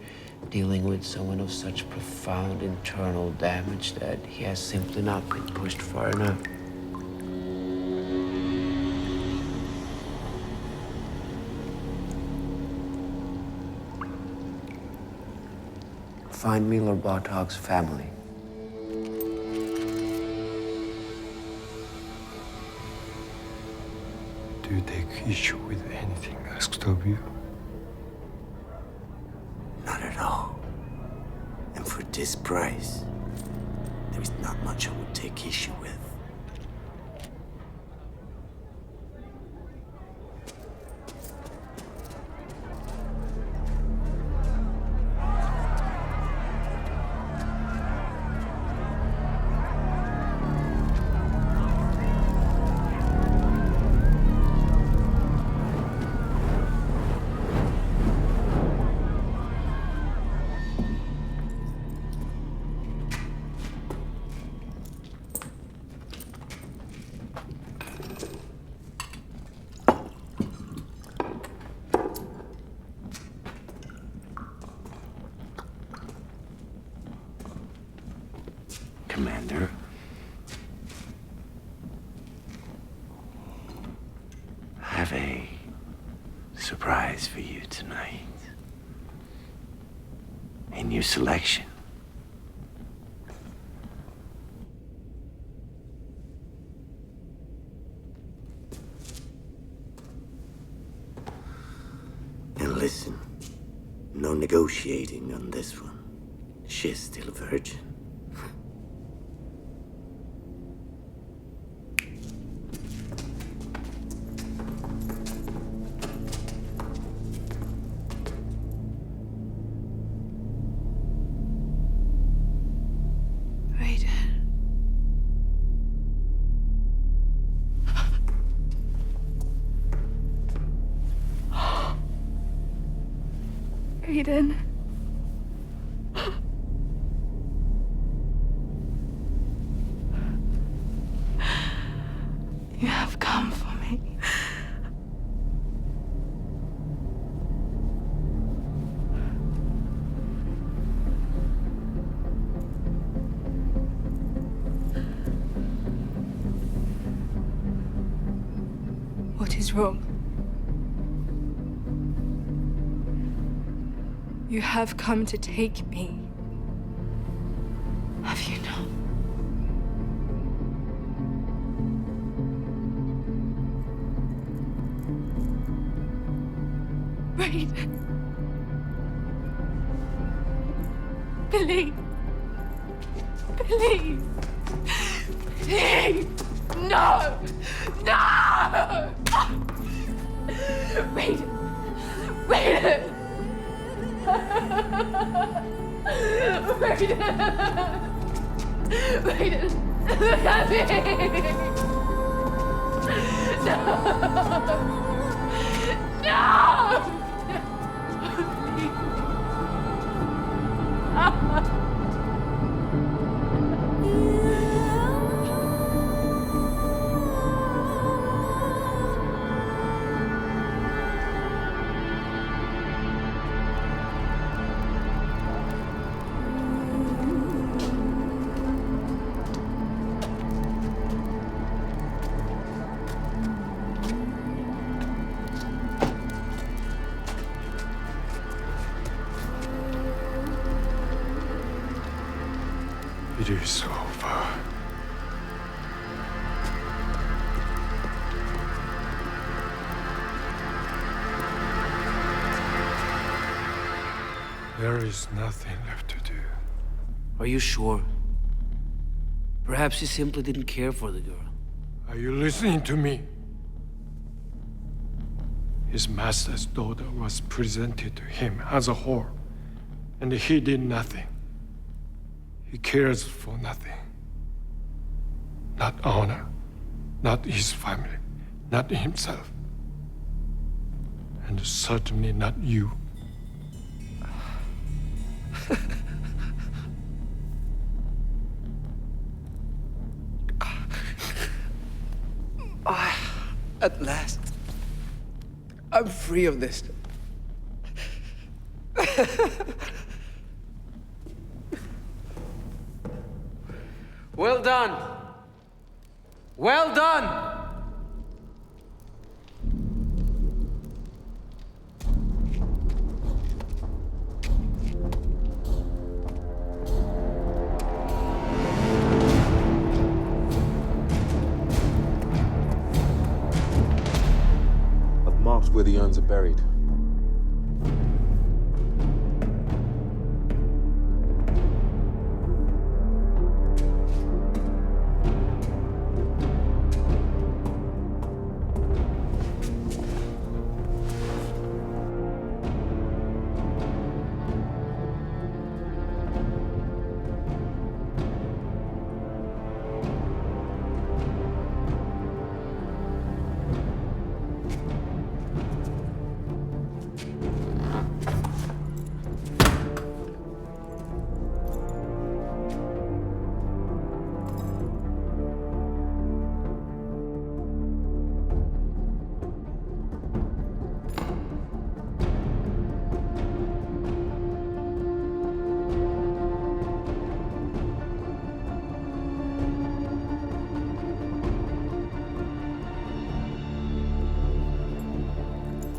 dealing with someone of such profound internal damage that he has simply not been pushed far enough. Find me Lord Bartog's family. Do you take issue with anything asked of you? Not at all. And for this price, there is not much I would take issue with. Commander. I have a surprise for you tonight. A new selection. And listen, no negotiating on this one. She's still a virgin. Aiden. You have come for me. What is wrong? You have come to take me. Have you not? Raiden. Please. Please. Please. No. No. Raiden. Raiden. Raiden! Raiden! Look at me! No! No! It is over. There is nothing left to do. Are you sure? Perhaps he simply didn't care for the girl. Are you listening to me? His master's daughter was presented to him as a whore, and he did nothing. He cares for nothing. Not honor, not his family, not himself. And certainly not you. At last, I'm free of this. Well done. Well done. I've marked where the urns are buried.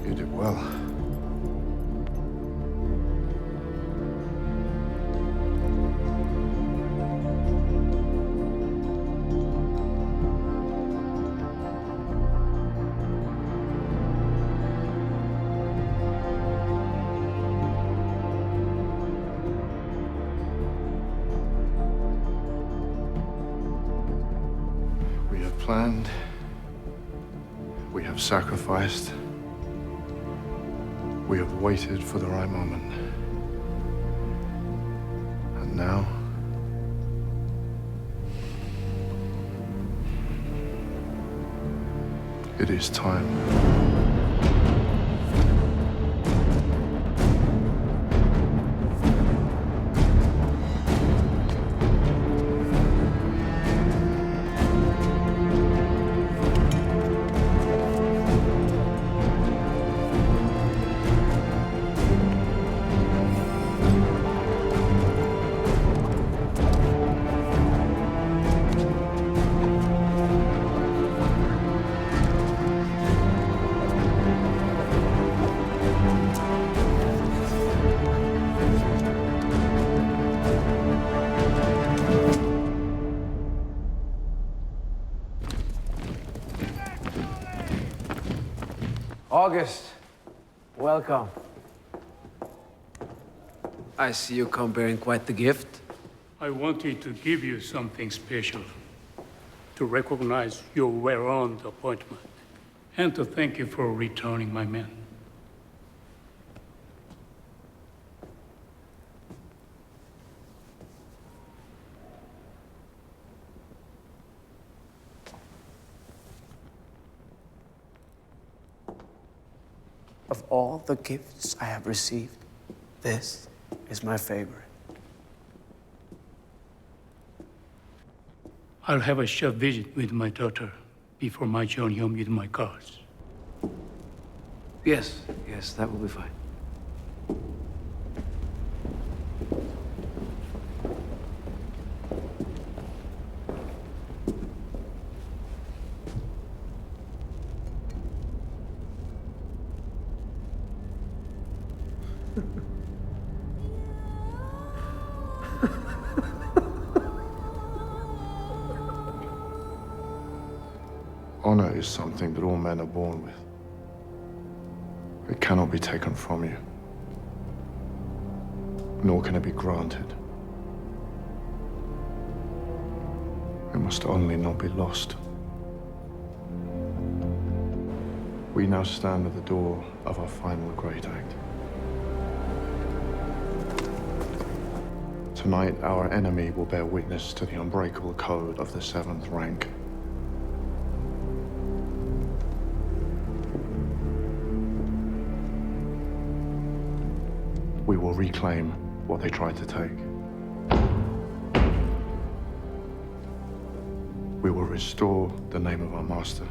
You did well. We have planned. We have sacrificed. We have waited for the right moment. And now, it is time. August, welcome. I see you come bearing quite the gift. I wanted to give you something special to recognize your well-earned appointment and to thank you for returning my men. Of all the gifts I have received, this is my favorite. I'll have a short visit with my daughter before my journey home with my cars. Yes, that will be fine. Honor is something that all men are born with. It cannot be taken from you, nor can it be granted. It must only not be lost. We now stand at the door of our final great act. Tonight, our enemy will bear witness to the unbreakable code of the 7th rank. We will reclaim what they tried to take. We will restore the name of our master.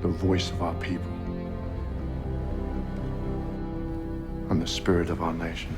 The voice of our people. And the spirit of our nation.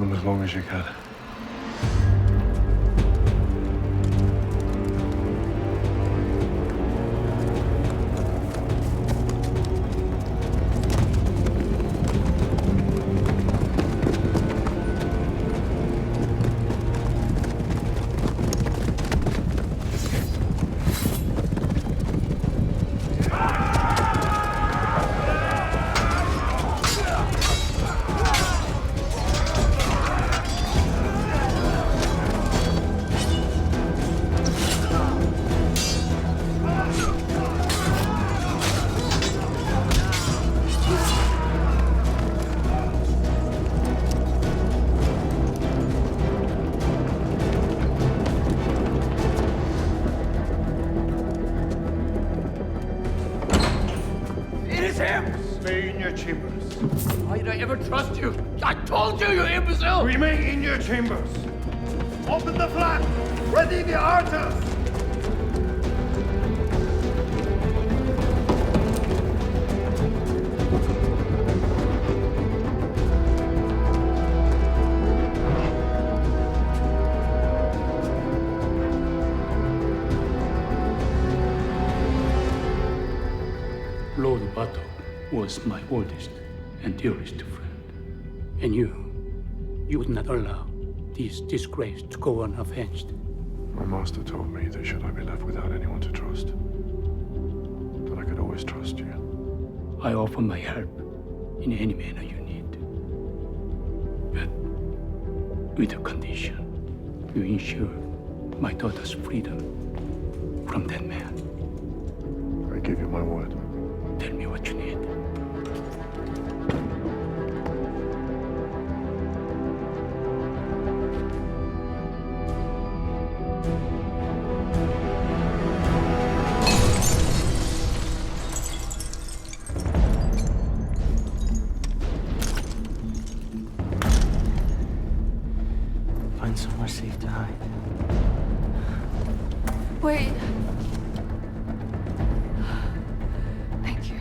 them as long as you can. Stay in your chambers. Why did I ever trust you? I told you, you imbecile! Remain in your chambers. Open the flap! Ready the archers! Lord Bato was my oldest and dearest friend. And you would not allow this disgrace to go unavenged. My master told me that should I be left without anyone to trust, that I could always trust you. I offer my help in any manner you need. But with a condition, you ensure my daughter's freedom from that man. I give you my word. Tell me what you need. Find somewhere safe to hide. Wait. Thank you.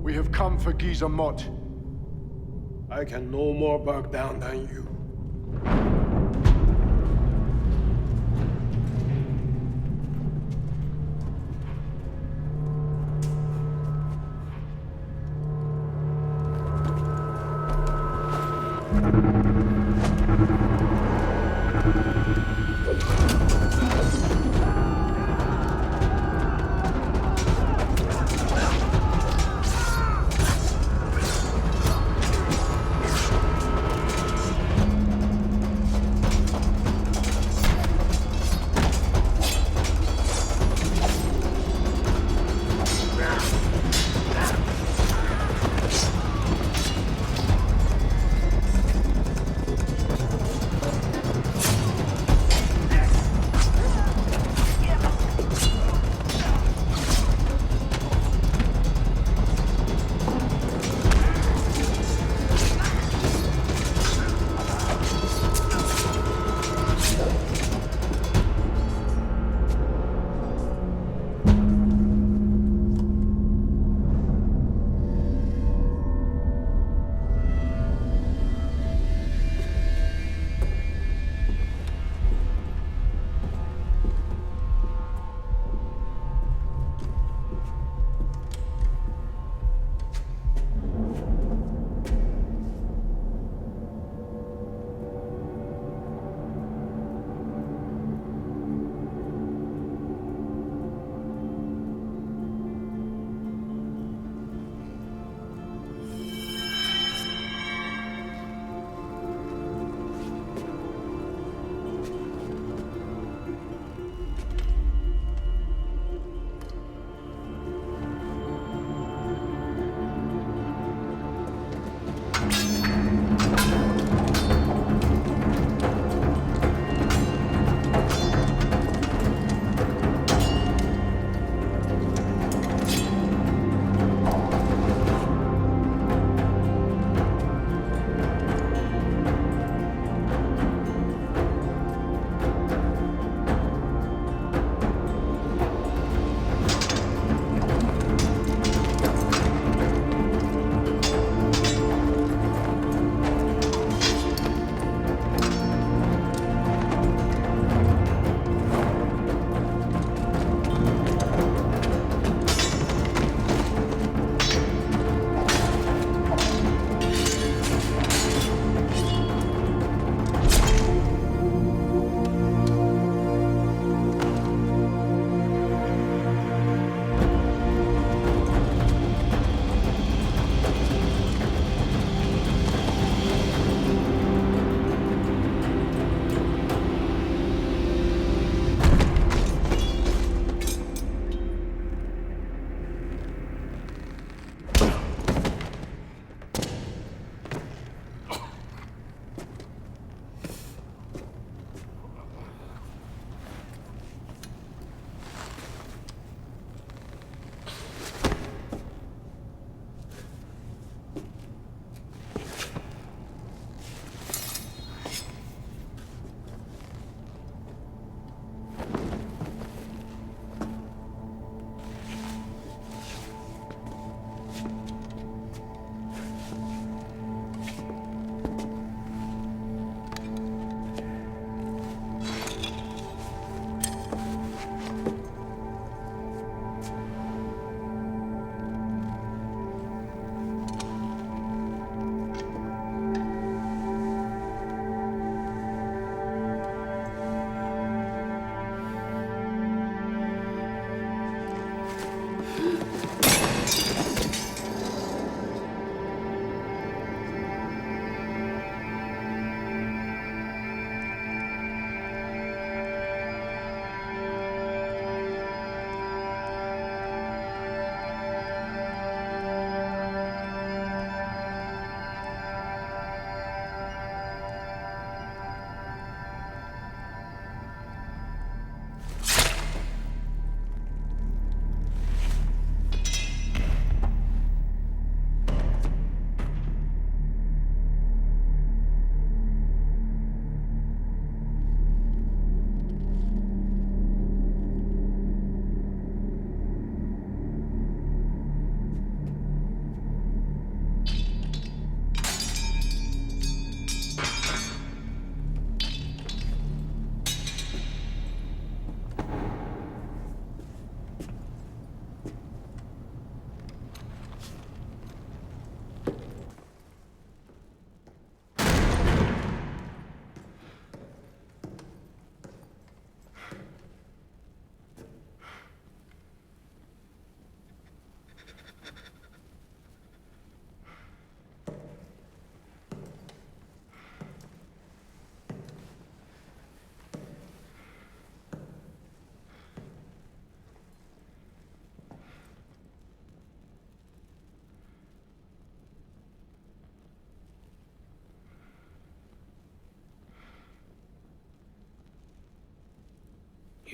We have come for Giza Mott. I can no more back down than you.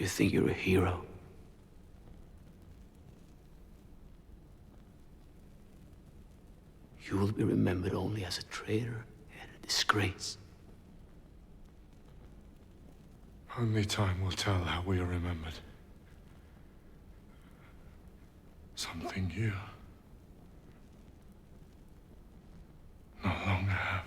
You think you're a hero? You will be remembered only as a traitor and a disgrace. Only time will tell how we are remembered. Something you no longer have.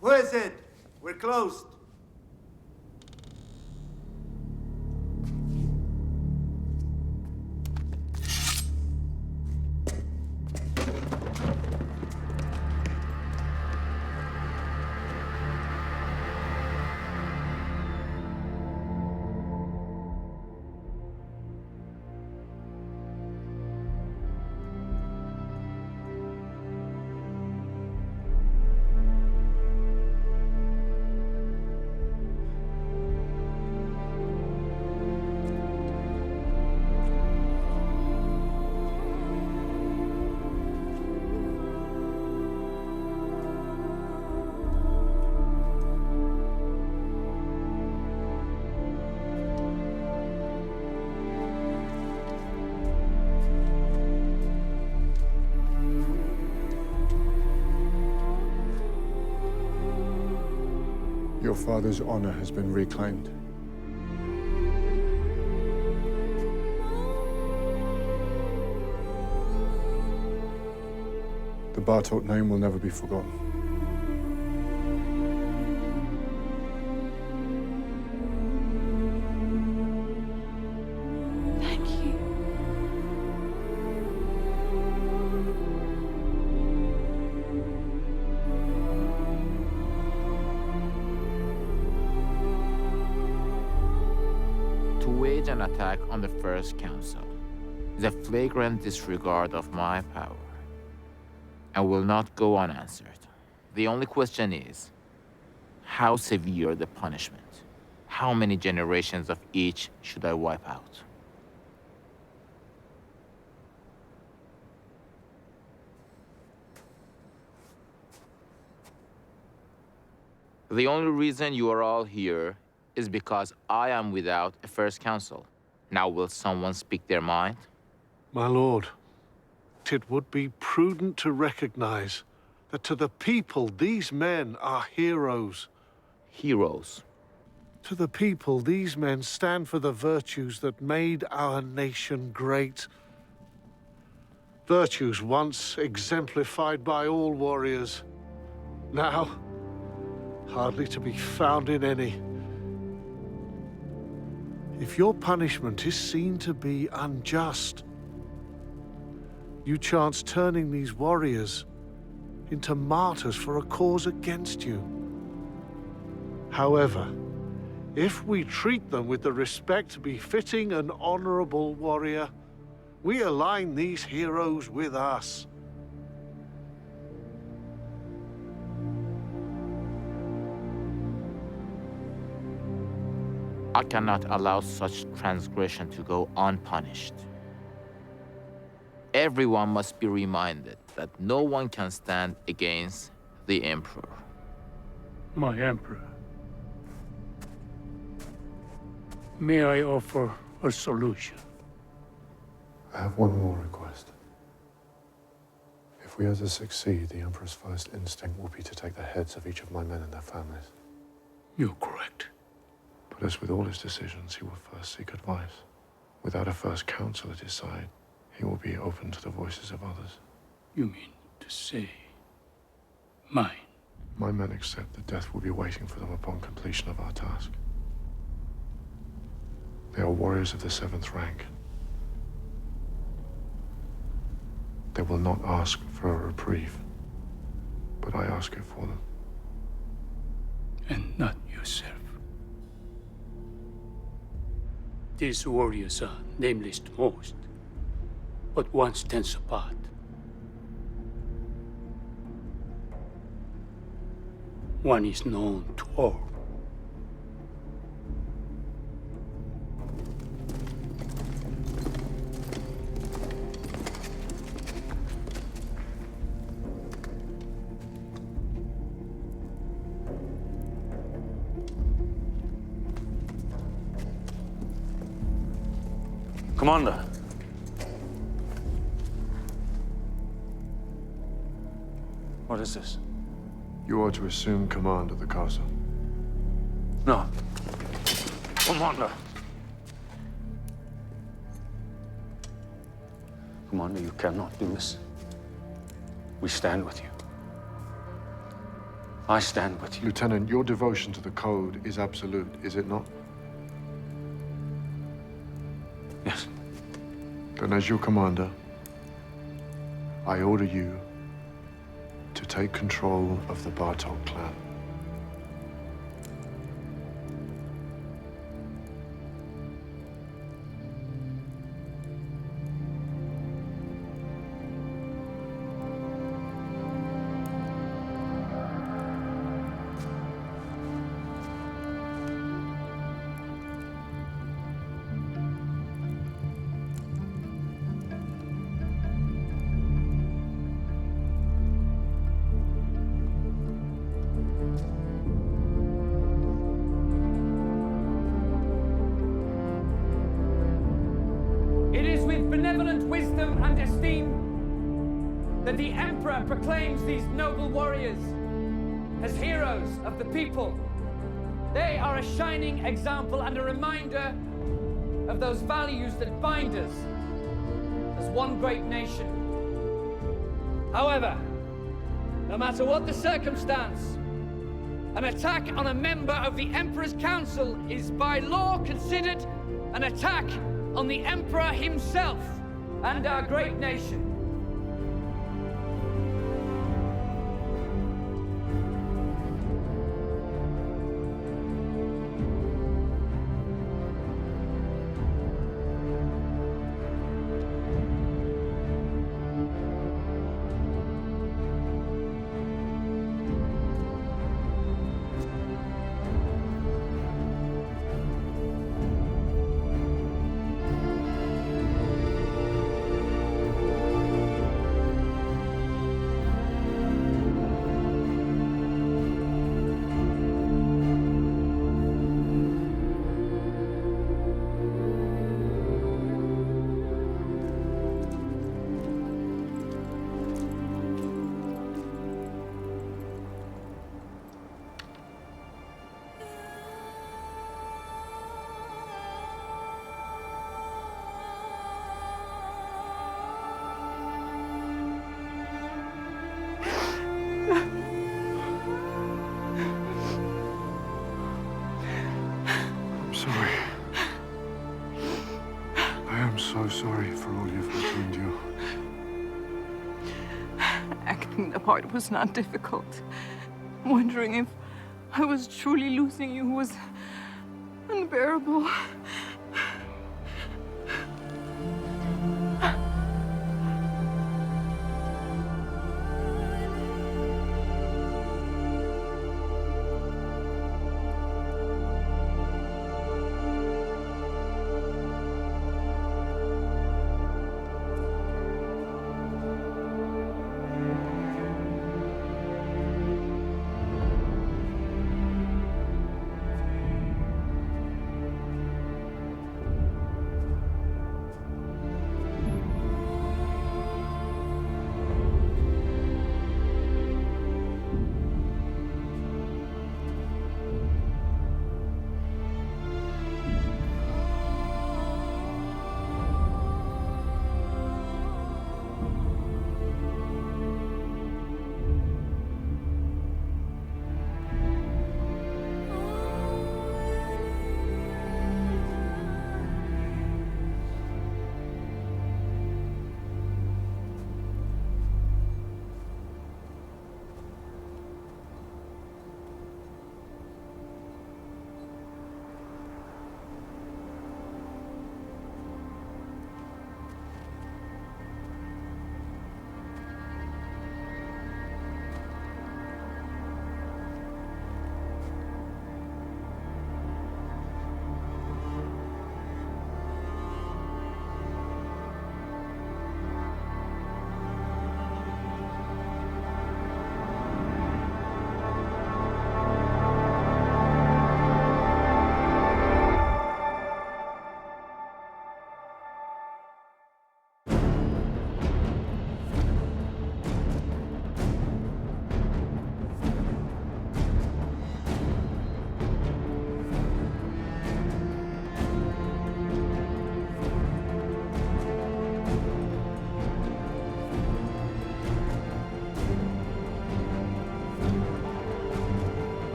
Who is it? We're closed. Your father's honor has been reclaimed. The Bartok name will never be forgotten. Thank you. To wage an attack on the First Council is a flagrant disregard of my power and will not go unanswered. The only question is, how severe the punishment? How many generations of each should I wipe out? The only reason you are all here is because I am without a First Council. Now will someone speak their mind? My lord, it would be prudent to recognize that to the people, these men are heroes. Heroes? To the people, these men stand for the virtues that made our nation great. Virtues once exemplified by all warriors, now hardly to be found in any. If your punishment is seen to be unjust, you chance turning these warriors into martyrs for a cause against you. However, if we treat them with the respect befitting an honorable warrior, we align these heroes with us. I cannot allow such transgression to go unpunished. Everyone must be reminded that no one can stand against the Emperor. My Emperor. May I offer a solution? I have one more request. If we are to succeed, the Emperor's first instinct will be to take the heads of each of my men and their families. You're correct. But as with all his decisions, he will first seek advice. Without a First Council at his side, he will be open to the voices of others. You mean to say mine? My men accept that death will be waiting for them upon completion of our task. They are warriors of the 7th rank. They will not ask for a reprieve, but I ask it for them. And not yourself. These warriors are nameless to most, but one stands apart. One is known to all. Commander. What is this? You are to assume command of the castle. No. Commander. Commander, you cannot do this. We stand with you. I stand with you. Lieutenant, your devotion to the code is absolute, is it not? Yes. Then as your commander, I order you to take control of the Bartok clan. It is with benevolent wisdom and esteem that the Emperor proclaims these noble warriors as heroes of the people. They are a shining example and a reminder of those values that bind us as one great nation. However, no matter what the circumstance, an attack on a member of the Emperor's Council is by law considered an attack on the Emperor himself and our great nation. I'm sorry. I am so sorry for all you've had to endure. Acting the part was not difficult. Wondering if I was truly losing you was unbearable.